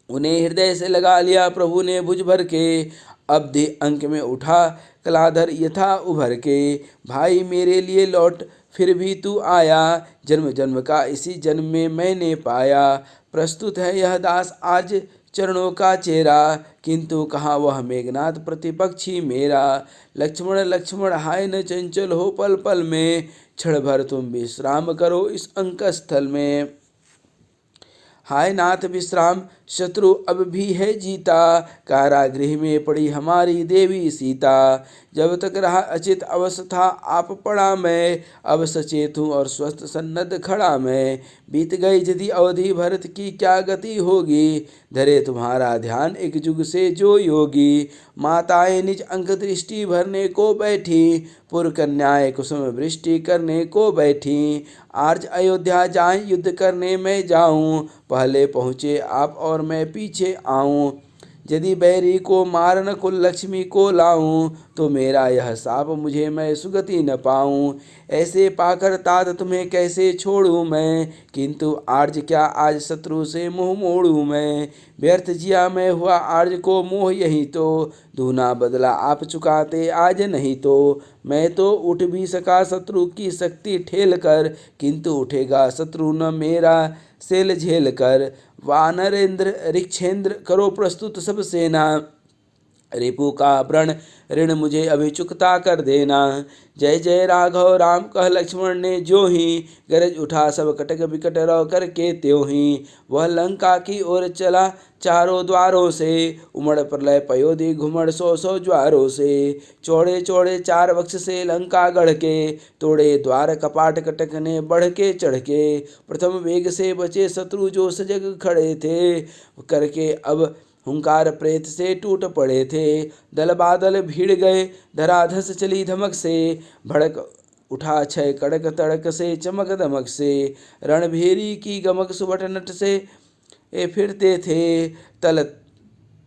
उन्हें हृदय से लगा लिया प्रभु ने भुज भर के, अब दे अंक में उठा कलाधर यथा उभर के। भाई मेरे लिए लौट फिर भी तू आया, जन्म जन्म का इसी जन्म में मैंने पाया। प्रस्तुत है यह दास आज चरणों का चेहरा, किंतु कहाँ वह मेघनाथ प्रतिपक्षी मेरा। लक्ष्मण लक्ष्मण हाय न चंचल हो पल पल में, क्षण भर तुम विश्राम करो इस अंक स्थल में। हाय नाथ विश्राम शत्रु अब भी है जीता, कारागृह में पड़ी हमारी देवी सीता। जब तक रहा अचेत अवस्था आप पड़ा मैं, अब सचेत हूँ और स्वस्थ सन्नद्ध खड़ा मैं। बीत गई यदि अवधि भरत की क्या गति होगी, धरे तुम्हारा ध्यान एक जुग से जो योगी। माताएं निज अंक दृष्टि भरने को बैठी, पुर कन्याएं कुसुम वृष्टि करने को बैठी। आर्ज अयोध्या जाएं युद्ध करने मैं जाऊं, पहले पहुँचे आप और मैं पीछे आऊं। यदि बैरी को मारन कुल लक्ष्मी को लाऊं, तो मेरा यह साप मुझे मैं सुगति न पाऊं। ऐसे पाकर तात तुम्हें कैसे छोड़ूं मैं, किंतु आर्ज क्या आज शत्रु से मुँह मोड़ूं मैं। व्यर्थ जिया मैं हुआ आर्ज को मोह यही तो, दूना बदला आप चुकाते आज नहीं तो। मैं तो उठ भी सका शत्रु की शक्ति ठेल कर, किंतु उठेगा शत्रु न मेरा सेल झेल कर। वानरेंद्र ऋक्षेंद्र करो प्रस्तुत सब सेना, रिपु का व्रण ऋण मुझे अभी चुकता कर देना। जय जय राघव राम कह लक्ष्मण ने जो ही, गरज उठा सब कटक विकट रव करके त्यों ही। वह लंका की ओर चला चारों द्वारों से, उमड़ प्रलय पयोधि घुमड़ सौ सौ ज्वारों से। चौड़े चौड़े चार वक्ष से लंका गढ़ के, तोड़े द्वार कपाट कटकने बढ़ के चढ़ के। प्रथम वेग से बचे शत्रु जो सजग खड़े थे, करके अब हुंकार प्रेत से टूट पड़े थे। दल बादल भीड़ गए धराधस चली धमक से, भड़क उठा क्षय कड़क तड़क से चमक दमक से। रणभेरी की गमक सुबट नट से फिरते थे, तल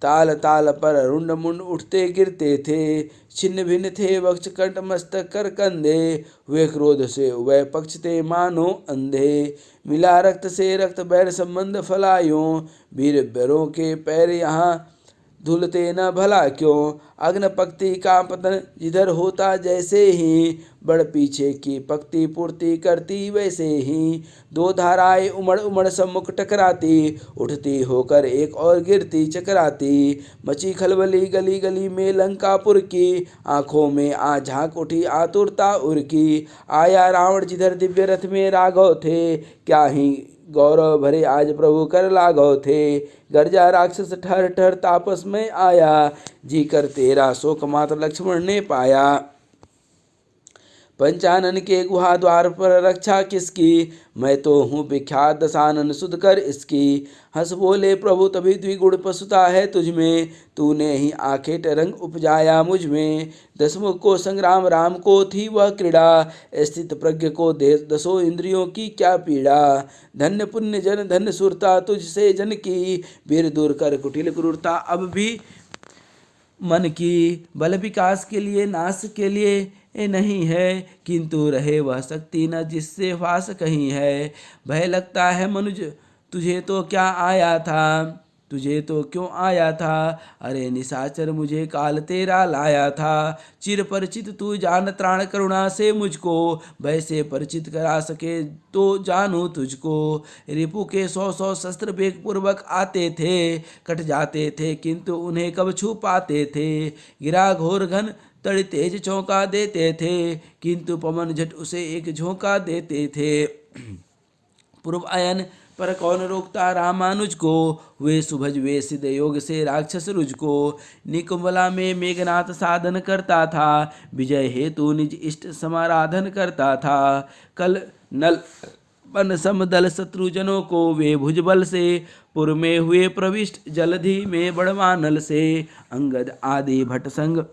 ताल ताल पर रुंड मुंड उठते गिरते थे। छिन्न भिन्न थे वक्ष कंठ मस्तक कर कंधे, हुए क्रोध से उभय पक्ष थे मानो अंधे। मिला रक्त से रक्त बैर संबंध फलायों, वीर बरों के पैर यहाँ धुलते न भला क्यों। अग्न पक्ति का पतन जिधर होता जैसे ही, बड़ पीछे की पक्ति पूर्ति करती वैसे ही। दो धाराएं उमड़ उमड़ सम्मुख टकराती, उठती होकर एक और गिरती चकराती। मची खलबली गली गली में लंकापुर की, आंखों में आ झांक उठी आतुरता उर्की। आया रावण जिधर दिव्य रथ में राघव थे, क्या ही गौरव भरे आज प्रभु कर लाघव थे। गर्जा राक्षस ठहर ठहर तापस में आया, जी कर तेरा शोक मात्र लक्ष्मण ने पाया। पंचानन के गुहा द्वार पर रक्षा किसकी, मैं तो हूँ विख्यात दशानन सुध कर इसकी। हंस बोले प्रभु तभी द्विगुण पशुता है तुझमें, तूने ही आखेट रंग उपजाया मुझ में। दशमुख को संग्राम राम को थी वह क्रीड़ा, स्थित प्रज्ञ को दसों इंद्रियों की क्या पीड़ा। धन्य पुण्य जन धन्य सुरता तुझसे जन की, वीर दूर कर कुटिल क्रूरता अब भी मन की। बल विकास के लिए नाश के लिए नहीं है, किंतु रहे वह शक्ति न जिससे वास कहीं है। भय लगता है मनुज तुझे तो क्या आया था, तुझे तो क्यों आया था। अरे निशाचर मुझे काल तेरा लाया था। चिर परिचित तू जान त्राण करुणा से मुझको, भय से परिचित करा सके तो जानू तुझको। रिपु के सौ सौ शस्त्र वेग पूर्वक आते थे, कट जाते थे किंतु उन्हें कब छू पाते थे। गिरा घोर घन तड़ि तेज चौंका देते थे, किंतु पवन झट उसे एक झोंका देते थे। पूर्व आयन पर कौन रोकता रामानुज को, वे सुभज वे सिद्ध योग से राक्षस रुज को। निकुंभला में मेघनाथ साधन करता था, विजय हेतु निज इष्ट समाराधन करता था। कल नल वन समदल शत्रुजनों को वे भुजबल से, पुर में हुए प्रविष्ट जलधि में बड़वानल से। अंगद आदि भट्ट संग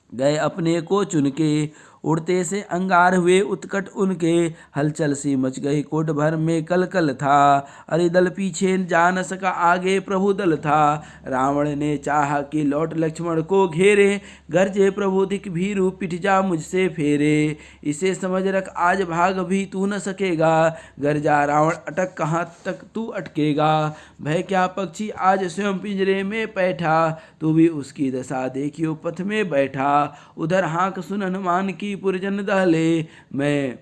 गए अपने को चुन के, उड़ते से अंगार हुए उत्कट उनके। हलचल सी मच गई कोट भर में कल कल था, अरे दल पीछे जा न सका आगे प्रभु दल था। रावण ने चाहा कि लौट लक्ष्मण को घेरे, गरजे प्रभु दिख भीरु पिठ जा मुझसे फेरे। इसे समझ रख आज भाग भी तू न सकेगा, गरजा रावण अटक कहाँ तक तू अटकेगा। भय क्या पक्षी आज स्वयं पिंजरे में बैठा, तू भी उसकी दशा देखियो पथ में बैठा। उधर हाँक सुन हनुमान की पुरजन दहले, मैं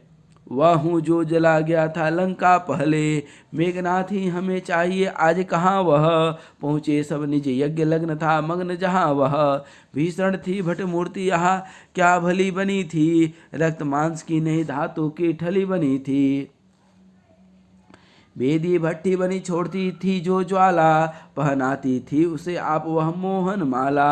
वह हूँ जो जला गया था लंका पहले। मेघनाथ ही हमें चाहिए आज कहाँ वह, पहुँचे सब निज यज्ञ लग्न था मग्न जहाँ वह। भीषण थी भट मूर्ति यहाँ क्या भली बनी थी, रक्त मांस की नहीं धातु की ठली बनी थी। बेदी भट्टी बनी छोड़ती थी जो ज्वाला, पहनाती थी उसे आप वह मोहन माला।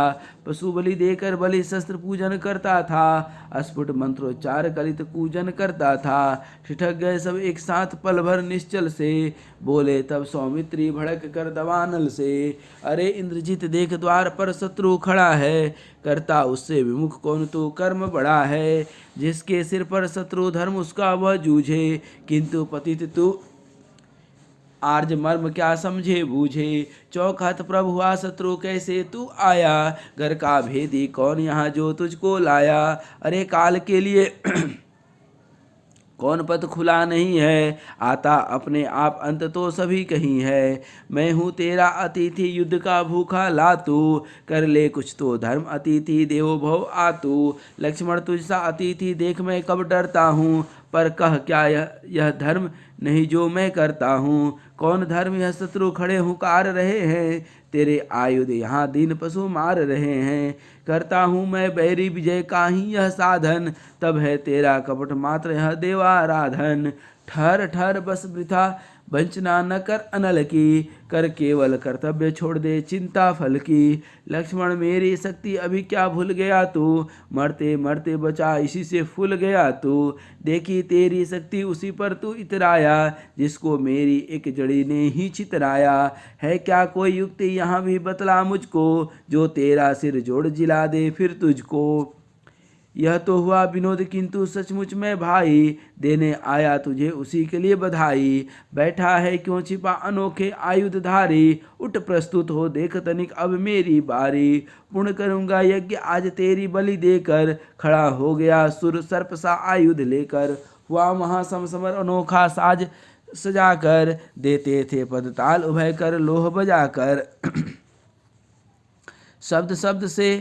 पशु बलि देकर बलि शस्त्र पूजन करता था, अस्फुट मंत्रोच्चार कलित पूजन करता था। ठिठक गए सब एक साथ पल भर निश्चल से, बोले तब सौमित्री भड़क कर दवानल से। अरे इंद्रजीत देख द्वार पर शत्रु खड़ा है, करता उससे विमुख कौन तू कर्म बड़ा है। जिसके सिर पर शत्रु धर्म उसका वह जूझे, किंतु पतित तू आर्ज मर्म क्या समझे बूझे, चौखट प्रभु हुआ शत्रु कैसे तू आया, घर का भेदी कौन यहाँ जो तुझको लाया, अरे काल के लिए कौन पथ खुला नहीं है, आता अपने आप अंत तो सभी कहीं है, मैं हूँ तेरा अतिथि युद्ध का भूखा लातू, कर ले कुछ तो धर्म अतिथि देवो भव आतू, लक्ष्मण तुझसा अतिथि देख मैं कब डरता हूँ, पर कह क्या यह धर्म नहीं जो मैं करता हूँ, कौन धर्म यह शत्रु खड़े हुकार रहे हैं, तेरे आयुध यहाँ दीन पशु मार रहे हैं, करता हूँ मैं बैरी विजय का ही यह साधन, तब है तेरा कपट मात्र यह देवाराधन, ठहर ठहर बस वृथा वंचना न कर अनल की, कर केवल कर्तव्य छोड़ दे चिंता फल की, लक्ष्मण मेरी शक्ति अभी क्या भूल गया तू, मरते मरते बचा इसी से फूल गया तू, देखी तेरी शक्ति उसी पर तू इतराया, जिसको मेरी एक जड़ी ने ही चितराया, है क्या कोई युक्ति यहाँ भी बतला मुझको, जो तेरा सिर जोड़ जिला दे फिर तुझको, यह तो हुआ विनोद किंतु सचमुच में भाई, देने आया तुझे उसी के लिए बधाई, बैठा है क्यों छिपा अनोखे आयुधधारी, उठ प्रस्तुत हो देख तनिक अब मेरी बारी, पूर्ण करूंगा यज्ञ आज तेरी बलि देकर, खड़ा हो गया सुर सर्प सा आयुध लेकर, हुआ वहाँ समर अनोखा साज सजाकर, देते थे पद ताल उभय कर लोह बजाकर, शब्द शब्द से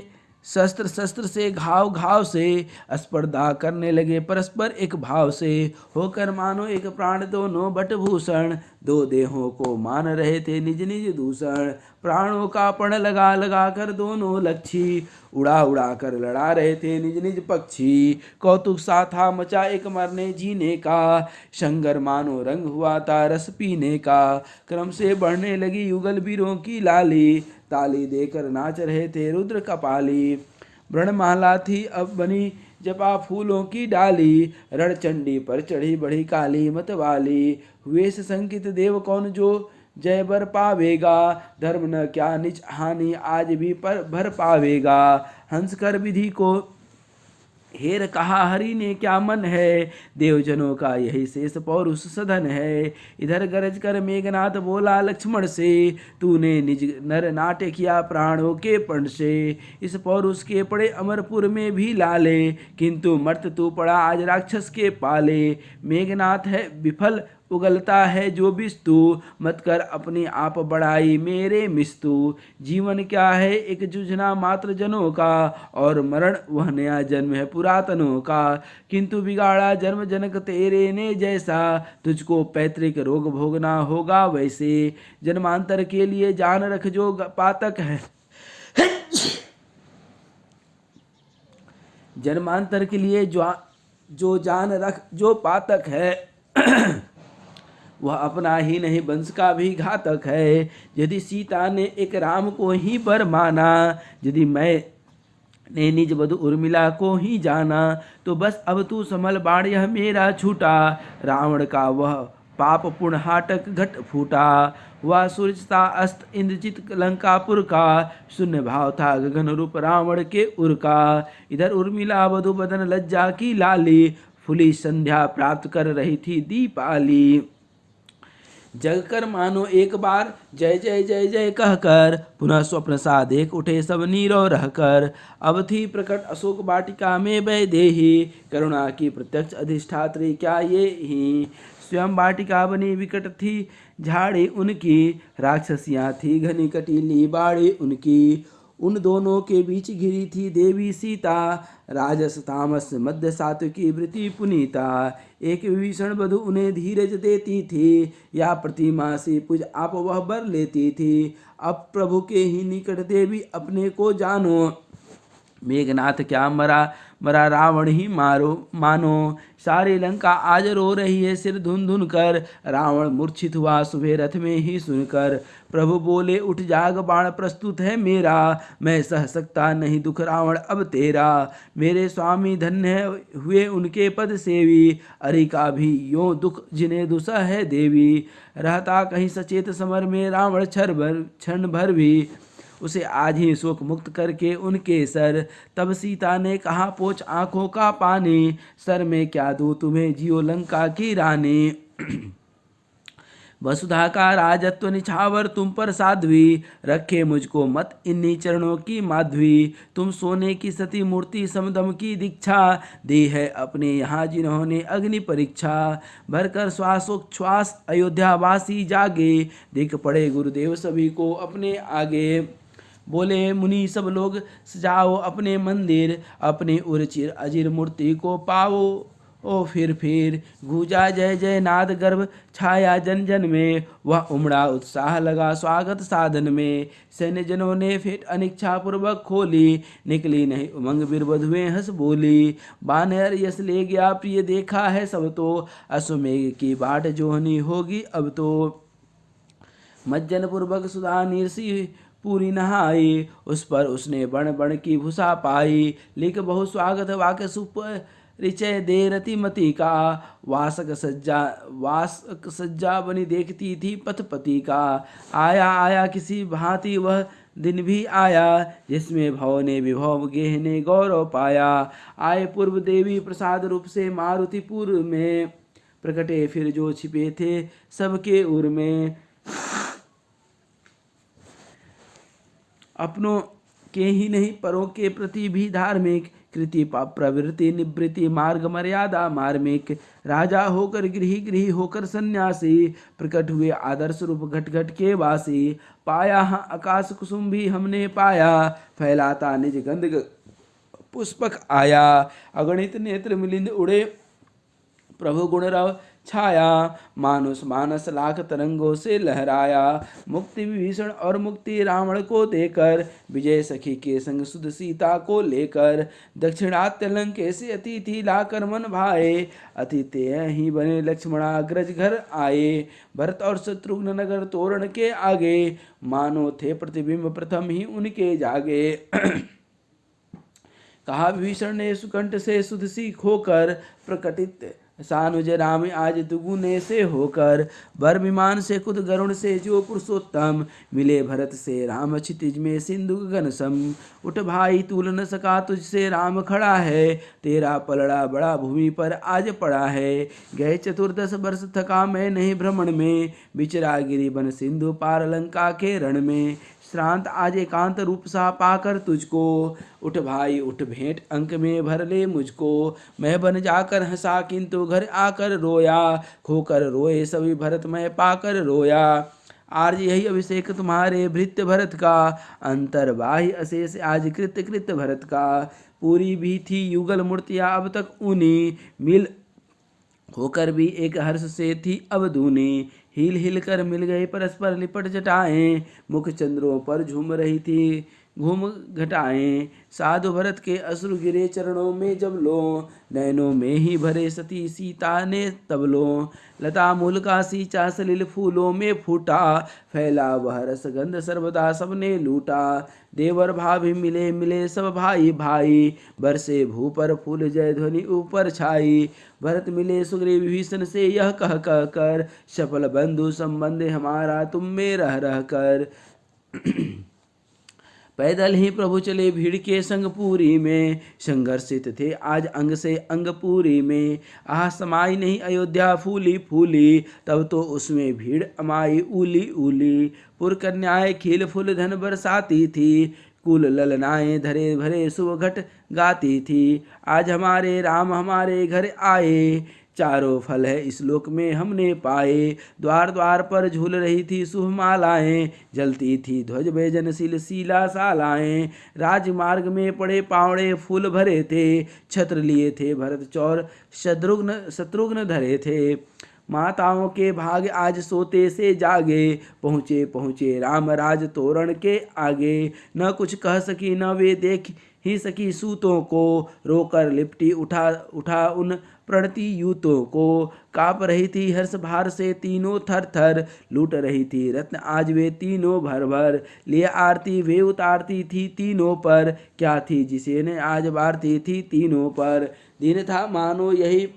शस्त्र शस्त्र से घाव घाव से, स्पर्धा करने लगे परस्पर एक भाव से, होकर मानो एक प्राण दोनों भूषण, दो देहों को मान रहे थे निज निज दूषण, प्राणों का पण लगा लगा कर दोनों लक्षी, उड़ा उड़ा कर लड़ा रहे थे निज निज पक्षी, कौतुक सा था मचा एक मरने जीने का, संगर मानो रंग हुआ था रस पीने का, क्रम से बढ़ने लगी युगल वीरों की लाली, ताली देकर नाच रहे थे रुद्र कपाली, ब्रणमाला थी अब बनी जपा फूलों की डाली, रणचंडी पर चढ़ी बढ़ी काली मतवाली, हुए से संकित देव कौन जो जय बर पावेगा, धर्म न क्या निज हानि आज भी पर भर पावेगा, हंस कर विधि को हेर कहा हरि ने क्या मन है, देवजनों का यही शेष पौरुष सधन है, इधर गरज कर मेघनाथ बोला लक्ष्मण से, तूने निज नर नाट्य किया प्राणों के पण से, इस पौरुष के पड़े अमरपुर में भी लाले, किंतु मर्त तू पड़ा आज राक्षस के पाले, मेघनाथ है विफल उगलता है जो बिस्तु, मत कर अपनी आप बढ़ाई मेरे मिस्तु, जीवन क्या है एक जुझना मात्र जनों का, और मरण वह नया जन्म है पुरातनों का, किंतु बिगाड़ा जन्म जनक तेरे ने जैसा, तुझको पैतृक रोग भोगना होगा वैसे, जन्मांतर के लिए जान रख जो पातक है जन्मांतर के लिए जो जान रख जो पातक है वह अपना ही नहीं वंश का भी घातक है, यदि सीता ने एक राम को ही बर माना, यदि मैं ने निज वधु उर्मिला को ही जाना, तो बस अब तू संभल बाण यह मेरा छूटा, रावण का वह पाप पुण्य हाटक घट फूटा, वह सूर्यता अस्त इंद्रजित लंकापुर का, शून्य भाव था गगन रूप रावण के उर का, इधर उर्मिला वधु बदन लज्जा की लाली, फुली संध्या प्राप्त कर रही थी दीपाली, जगकर मानो एक बार जय जय जय जय कहकर, पुनः स्वप्न सा देख उठे सब नीरो रहकर, अब थी प्रकट अशोक वाटिका में वैदेही, करुणा की प्रत्यक्ष अधिष्ठात्री क्या ये ही, स्वयं वाटिका बनी विकट थी झाड़ी उनकी, राक्षसियाँ थी घनी कटीली बाड़ी उनकी, उन दोनों के बीच घिरी थी देवी सीता, राजस तामस मध्य सात्विकी वृत्ति पुनीता, एक विभीषण वधु उन्हें धीरज देती थी, या प्रतिमा से पूज आप वह बर लेती थी, अब प्रभु के ही निकट देवी अपने को जानो, मेघनाथ क्या मरा मरा रावण ही मानो, सारी लंका आज रो रही है सिर धुन धुन कर, रावण मूर्छित हुआ सुबह रथ में ही सुनकर, प्रभु बोले उठ जाग बाण प्रस्तुत है मेरा, मैं सह सकता नहीं दुख रावण अब तेरा, मेरे स्वामी धन्य हुए उनके पद सेवी, अरि का भी यों दुख जिन्हें दुसह है देवी, रहता कहीं सचेत समर में रावण क्षण भर भी, उसे आज ही शोक मुक्त करके उनके सर, तब सीता ने कहा पोंछ आंखों का पानी, सर में क्या दूं तुम्हें जियो लंका की रानी, वसुधा का राजत्व निछावर तुम पर साध्वी, रखे मुझको मत इन्हीं चरणों की माध्वी। तुम सोने की सती मूर्ति समदम की दीक्षा, दी है अपने यहाँ जिन्होंने अग्नि परीक्षा। भरकर श्वासोच्छ्वास अयोध्यावासी जागे, दिख पड़े गुरुदेव सभी को अपने आगे। बोले मुनि सब लोग सजाओ अपने मंदिर, अपने उर्चिर अजिर मूर्ति को पाओ ओ फिर गूंजा जय जय नाद गर्भ छाया जन जन में। वह उमड़ा उत्साह लगा स्वागत साधन में। सैन्य जनों ने फिर अनिच्छा पूर्वक खोली, निकली नहीं उमंग बिरबधुएं हंस बोली। बानर यश ले गया प्रिय देखा है सब तो, अश्वमेघ की बाट जोहनी होगी अब तो। मज्जन पूर्वक सुधा नीरसी पूरी नहाई, उस पर उसने बण बण की भूषा पाई। लिख बहु स्वागत वाक्य सुप रिचय दे रतिमती का, वासक सज्जा बनी देखती थी पथपति का। आया आया किसी भांति वह दिन भी आया, जिसमें भव ने विभव गेह ने गौरव पाया। आए पूर्व देवी प्रसाद रूप से मारुतिपुर में, प्रकटे फिर जो छिपे थे सबके उर में। अपनों के ही नहीं परों के प्रति भी धार्मिक, कृति प्रवृत्ति निवृत्ति मार्ग मर्यादा मार्मिक। राजा होकर गृही गृही होकर सन्यासी, प्रकट हुए आदर्श रूप घट घट के वासी। पाया आकाश कुसुम भी हमने पाया, फैलाता निज गंध पुष्पक आया। अगणित नेत्र मिलिंद उड़े प्रभु गुण रव छाया, मानुष मानस लाख तरंगों से लहराया। मुक्ति विभीषण और मुक्ति रावण को देकर, विजय सखी के संग सुध सीता को लेकर। दक्षिणात्य लंके से अतिथि लाकर मन भाए, अतिथि ही बने लक्ष्मणाग्रज घर आए। भरत और शत्रुघ्न नगर तोरण के आगे, मानो थे प्रतिबिंब प्रथम ही उनके जागे। कहा विभीषण ने सुकंठ से सुध सीख होकर, प्रकटित सानुज राम आज दुगुने से होकर। बर विमान से कुद गरुण से जो पुरुषोत्तम, मिले भरत से राम क्षितिज में सिंधु गगन सम। उठ भाई तूल न सका तुझसे राम खड़ा है, तेरा पलड़ा बड़ा भूमि पर आज पड़ा है। गए 14 वर्ष थका मैं नहीं भ्रमण में, बिचरा गिरी बन सिंधु पार लंका के रण में। श्रांत आज एकांत रूप सा पाकर तुझको, उठ भाई उठ भेंट अंक में भर ले मुझको। मैं बन जाकर हंसा किंतु घर आकर रोया, खोकर रोए सभी भरत मैं पाकर रोया। आज यही अभिषेक तुम्हारे भृत्य भरत का, अंतर्वाही अशेष आज कृत्य कृत्य भरत का। पूरी भी थी युगल मूर्तियाँ अब तक ऊनी, मिल होकर भी एक हर्ष से थी अब दूनी। हिल हिल कर मिल गए परस्पर लिपट जटाएं, मुख चंद्रों पर झूम रही थी घूम घटाएं। साधु भरत के अश्रु गिरे चरणों में जब लो, नैनों में ही भरे सती सीता ने तब लो। लता मूल का सींचा सलिल फूलों में फूटा, फैला वह रसगंध सर्वदा सबने लूटा। देवर भाभी मिले मिले सब भाई भाई, बरसे भू पर फूल जय ध्वनि ऊपर छाई। भरत मिले सुग्रीव विभीषण से यह कह कह कर, सफल बंधु संबंध हमारा तुम में रह रह कर। पैदल ही प्रभु चले भीड़ के संग पूरी में, संघर्षित थे आज अंग से अंग पूरी में। आह समाई नहीं अयोध्या फूली फूली, तब तो उसमें भीड़ अमाई ऊली ऊली। पुर कन्याएं खील फूल धन बरसाती थी, कुल ललनाएं धरे भरे शुभ घट गाती थी। आज हमारे राम हमारे घर आए, चारों फल है इस लोक में हमने पाए। द्वार द्वार पर झूल रही थी शुभ मालाएं, जलती थी ध्वज बैजनशील शीला सालाएं। राजमार्ग में पड़े पावड़े फूल भरे थे, छत्र लिए थे भरत चौर शत्रुघ्न धरे थे। माताओं के भाग आज सोते से जागे, पहुँचे पहुँचे राम राज तोरण के आगे। न कुछ कह सकी न वे देख ही सकी सूतों को, रोकर लिपटी उठा उन प्रणति यूतों को। काँप रही थी हर्ष भार से तीनों थर थर, लूट रही थी रत्न आज वे तीनों भर भर। लिए आरती वे उतारती थी तीनों पर, क्या थी जिसे ने आज बारती थी तीनों पर। दिन था मानो यही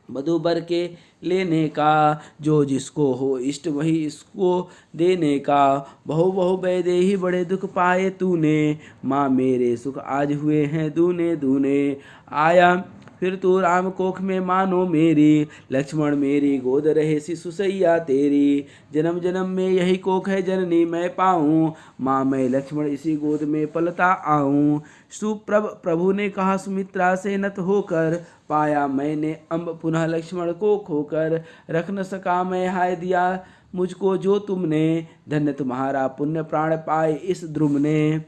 वधू बर के लेने का, जो जिसको हो इष्ट वही इसको देने का। बहु बहु वैदेही बड़े दुख पाए तूने, माँ मेरे सुख आज हुए हैं दूने दूने। आया फिर तू राम कोख में मानो मेरी, लक्ष्मण मेरी गोद रहे शिशु सैया तेरी। जन्म जन्म में यही कोख है जननी मैं पाऊँ, माँ मैं लक्ष्मण इसी गोद में पलता आऊँ। प्रभु ने कहा सुमित्रा से नत होकर, पाया मैंने अम्ब पुनः लक्ष्मण को खोकर। रख न सका मैं हाय दिया मुझको जो तुमने, धन्य तुम्हारा पुण्य प्राण पाए इस ध्रुव ने।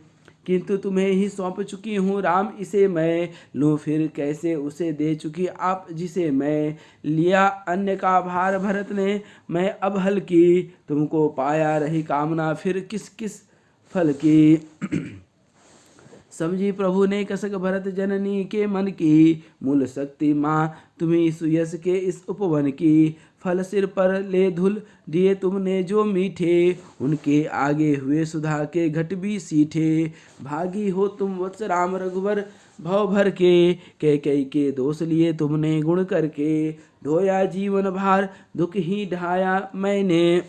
किंतु तुम्हें ही सौंप चुकी हूँ राम इसे मैं, लूँ फिर कैसे उसे दे चुकी आप जिसे मैं। लिया अन्य का भार भरत ने मैं अब हल्की, तुमको पाया रही कामना फिर किस किस फल की। समझी प्रभु ने कसक भरत जननी के मन की, मूल शक्ति माँ तुम्ही सुयस के इस उपवन की। फल सिर पर ले धुल दिए तुमने जो मीठे, उनके आगे हुए सुधा के घट भी सीठे। भागी हो तुम वत्स राम रघुवर भव भर के, कई के दोष लिए तुमने गुण करके। ढोया जीवन भार दुख ही ढाया मैंने,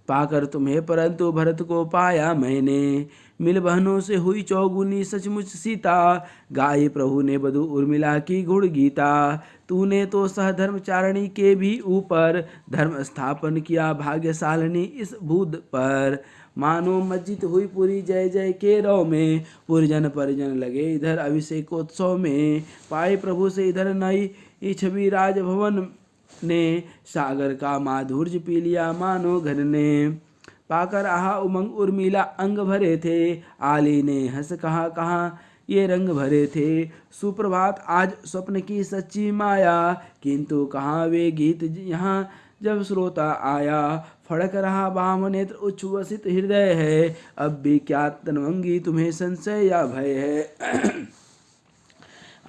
पाकर तुम्हें परंतु भरत को पाया मैंने। मिल बहनों से हुई चौगुनी सचमुच सीता, गाई प्रभु ने बधु उर्मिला की गुण गीता। तूने तो सहधर्मचारिणी के भी ऊपर, धर्म स्थापन किया भाग्यशालिनी इस भूद पर। मानो मस्जिद हुई पूरी जय जय के रव में, पुरजन परिजन लगे इधर अभिषेकोत्सव में। पाए प्रभु से इधर नई छवि राजभवन ने, सागर का माधुर्य पी लिया मानो घन ने। पाकर आहा उमंग उर्मिला अंग भरे थे, आली ने हंस कहा कहाँ ये रंग भरे थे। सुप्रभात आज स्वप्न की सच्ची माया, किंतु कहाँ वे गीत यहाँ जब श्रोता आया। फड़क रहा बाम नेत्र उच्छ्वसित हृदय है, अब भी क्या तनवंगी तुम्हें संशय या भय है।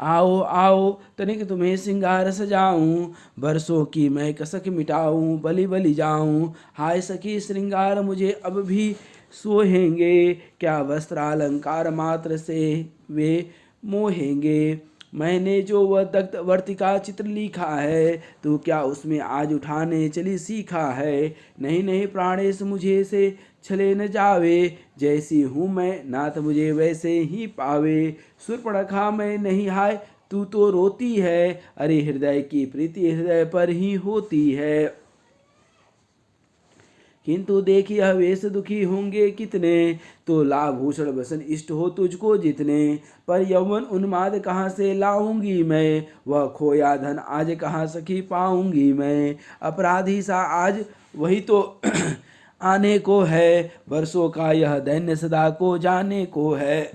आओ आओ तनिक तुम्हें सिंगार सजाऊं, बरसों की मैं कसक मिटाऊं बलि बलि जाऊं। हाय सखी श्रृंगार मुझे अब भी सोहेंगे, क्या वस्त्रालंकार मात्र से वे मोहेंगे। मैंने जो वह दग्ध वर्तिका चित्र लिखा है, तो क्या उसमें आज उठाने चली सीखा है। नहीं नहीं प्राणेश मुझे से छले न जावे, जैसी हूँ मैं नाथ मुझे वैसे ही पावे। सुर्पणखा मैं नहीं हाय तू तो रोती है, अरे हृदय की प्रीति हृदय पर ही होती है। किंतु देखी हवेश दुखी होंगे कितने, तो लाभूषण वसन इष्ट हो तुझको जितने। पर यौवन उन्माद कहाँ से लाऊंगी मैं, वह खोया धन आज कहाँ सखी पाऊंगी मैं। अपराधी सा आज वही तो आने को है, वर्षों का यह दैन्य सदा को जाने को है।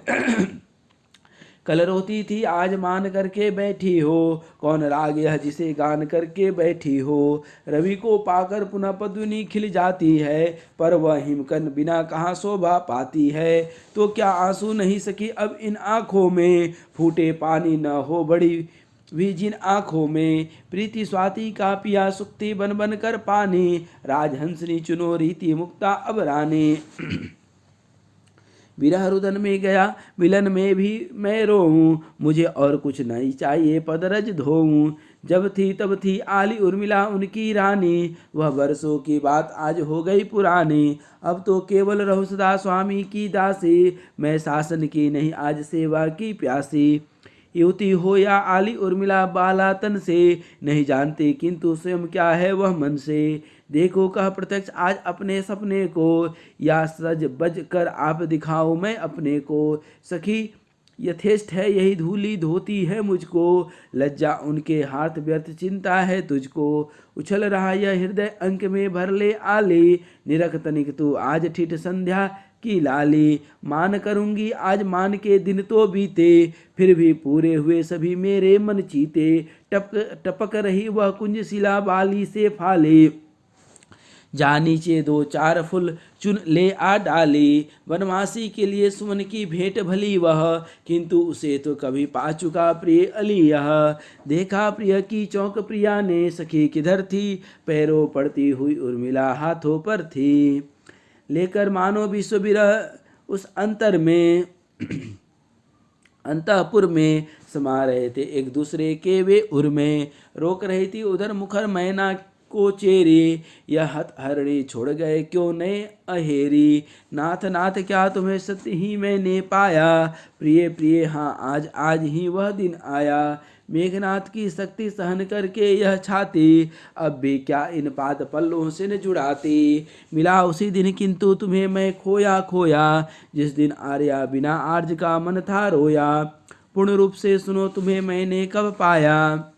कल रोती थी आज मान करके बैठी हो, कौन राग यह जिसे गान करके बैठी हो। रवि को पाकर पुनः पद्मिनी खिल जाती है, पर वह हिमकन बिना कहाँ शोभा पाती है। तो क्या आंसू नहीं सकी अब इन आँखों में, फूटे पानी न हो बड़ी भी जिन आँखों में। प्रीति स्वाति का पिया सुक्ति बन बन कर पानी, राजहंसनी चुनो रीति मुक्ता अब रानी। विरह रुदन में गया मिलन में भी मैं रोऊं, मुझे और कुछ नहीं चाहिए पदरज धोऊं। जब थी तब थी आली उर्मिला उनकी रानी, वह वर्षों की बात आज हो गई पुरानी। अब तो केवल रहु सदा स्वामी की दासी, मैं शासन की नहीं आज सेवा की प्यासी। युवती हो या आली उर्मिला बाला तन से, नहीं जानती किंतु स्वयं क्या है वह मन से। देखो कह प्रत्यक्ष आज अपने सपने को, या सज बज कर आप दिखाओ मैं अपने को। सखी यथेष्ट है यही धूली धोती है मुझको, लज्जा उनके हाथ व्यर्थ चिंता है तुझको। उछल रहा यह हृदय अंक में भर ले आली, निरख तनिक तू आज ठिठ संध्या की लाली। मान करूंगी आज मान के दिन तो बीते, फिर भी पूरे हुए सभी मेरे मन चीते। टपक टपक रही वह कुंज शिला बाली से फाले, जा नीचे दो चार फूल चुन ले आ डाली। वनवासी के लिए सुमन की भेंट भली वह, किंतु उसे तो कभी पा चुका प्रिय अली यह। देखा प्रिय की चौक प्रिया ने सखी किधर थी, पैरों पड़ती हुई उर्मिला हाथों पर थी। लेकर मानो विश्व विरह उस अंतर में अंतःपुर में समा रहे थे एक दूसरे के वे उर में। रोक रही थी उधर मुखर मैना को चेरे, यह हत हरणी छोड़ गए क्यों नए अहेरी। नाथ नाथ क्या तुम्हें सत्य ही मैंने पाया, प्रिय प्रिय हाँ आज आज ही वह दिन आया। मेघनाथ की शक्ति सहन करके यह छाती, अब भी क्या इन पाद पल्लों से न जुड़ाती। मिला उसी दिन किंतु तुम्हें मैं खोया खोया, जिस दिन आर्या बिना आर्ज का मन था रोया। पूर्ण रूप से सुनो तुम्हें मैंने कब पाया,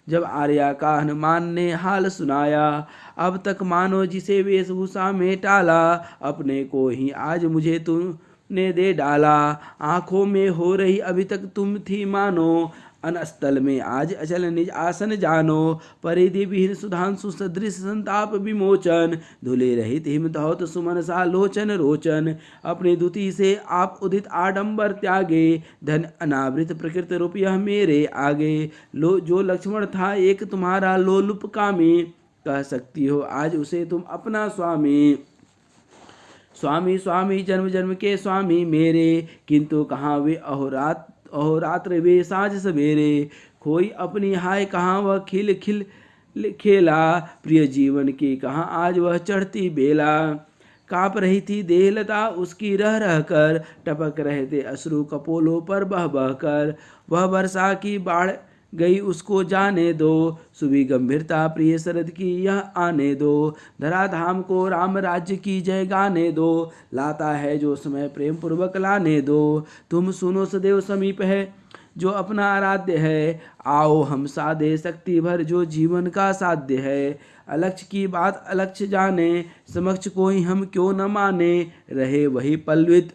जब आर्या का हनुमान ने हाल सुनाया। अब तक मानो जिसे वेशभूषा में टाला, अपने को ही आज मुझे तुमने दे डाला। आंखों में हो रही अभी तक तुम थी मानो, अनस्थल में आज अचल निज आसन जानो। परिधि विहीन सुधांशु सदृश संताप विमोचन, धुले रहित हिम धौत सुमन सा लोचन रोचन। अपनी दुति से आप उदित आडंबर त्यागे, धन अनावृत प्रकृत रूप यह मेरे आगे। लो जो लक्ष्मण था एक तुम्हारा लोलुप कामी, कह सकती हो आज उसे तुम अपना स्वामी। स्वामी स्वामी जन्म जन्म के स्वामी मेरे, किंतु कहाँ वे अहोरात्र वे साँझ सवेरे। खोई अपनी हाय कहाँ वह खिल खिल खेला, प्रिय जीवन की कहाँ आज वह चढ़ती बेला। काँप रही थी देहलता उसकी रह रह कर, टपक रहे थे अश्रु कपोलों पर बह बह कर। वह वर्षा की बाढ़ गई उसको जाने दो, सुबह गंभीरता प्रिय शरद की यह आने दो। धराधाम को राम राज्य की जय गाने दो, लाता है जो समय प्रेम पूर्वक लाने दो। तुम सुनो सदैव समीप है जो अपना आराध्य है, आओ हम साधे शक्ति भर जो जीवन का साध्य है। अलक्ष्य की बात अलक्ष्य जाने, समक्ष कोई हम क्यों न माने। रहे वही पल्वित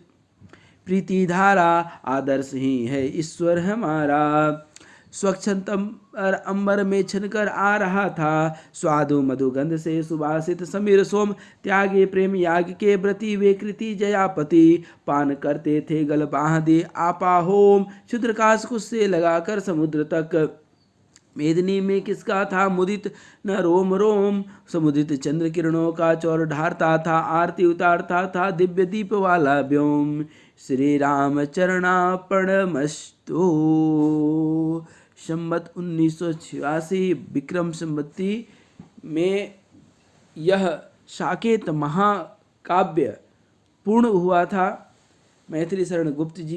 प्रीति धारा, आदर्श ही है ईश्वर हमारा। स्वच्छतम अंबर में छनकर आ रहा था, स्वादु मधुगंध से सुवासित समीर सोम। त्यागे प्रेम याग के व्रति वे कृति जयापति, पान करते थे गल बाह दे आपा होम। क्षुद्रकाश कुश से लगाकर समुद्र तक, मेदिनी में किसका था मुदित न रोम रोम। समुदित चंद्र किरणों का चौर ढारता था, आरती उतारता था दिव्य दीप वाला व्योम। श्री राम चरणार्पणमस्तु। संवत 1986 विक्रम संवत्ति में यह साकेत महाकाव्य पूर्ण हुआ था। मैथिली शरण गुप्त जी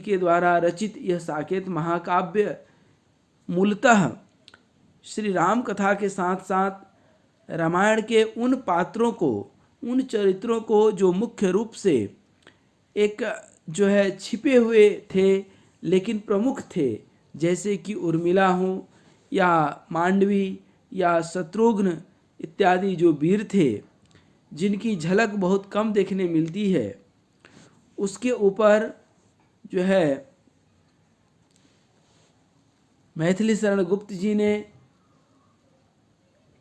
के द्वारा रचित यह साकेत महाकाव्य मूलतः श्री राम कथा के साथ साथ रामायण के उन पात्रों को, उन चरित्रों को जो मुख्य रूप से एक जो है छिपे हुए थे लेकिन प्रमुख थे, जैसे कि उर्मिला हो या मांडवी या शत्रुघ्न इत्यादि जो वीर थे, जिनकी झलक बहुत कम देखने मिलती है, उसके ऊपर जो है मैथिली शरण गुप्त जी ने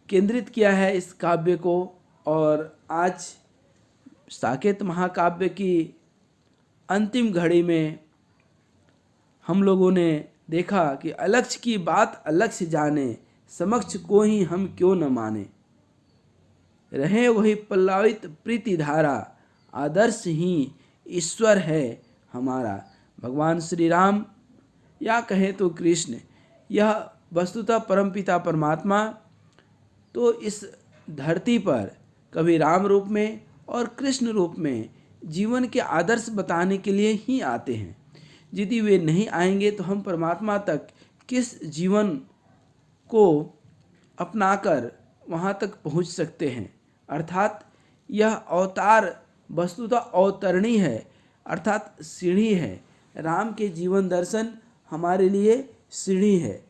केंद्रित किया है इस काव्य को। और आज साकेत महाकाव्य की अंतिम घड़ी में हम लोगों ने देखा कि अलक्ष्य की बात अलक्ष्य जाने, समक्ष को ही हम क्यों न माने। रहे वही पल्लवित प्रीति धारा, आदर्श ही ईश्वर है हमारा। भगवान श्री राम या कहें तो कृष्ण, यह वस्तुतः परमपिता परमात्मा तो इस धरती पर कभी राम रूप में और कृष्ण रूप में जीवन के आदर्श बताने के लिए ही आते हैं। यदि वे नहीं आएंगे तो हम परमात्मा तक किस जीवन को अपनाकर वहाँ तक पहुँच सकते हैं। अर्थात यह अवतार वस्तुतः अवतरणी है, अर्थात सीढ़ी है। राम के जीवन दर्शन हमारे लिए सीढ़ी है।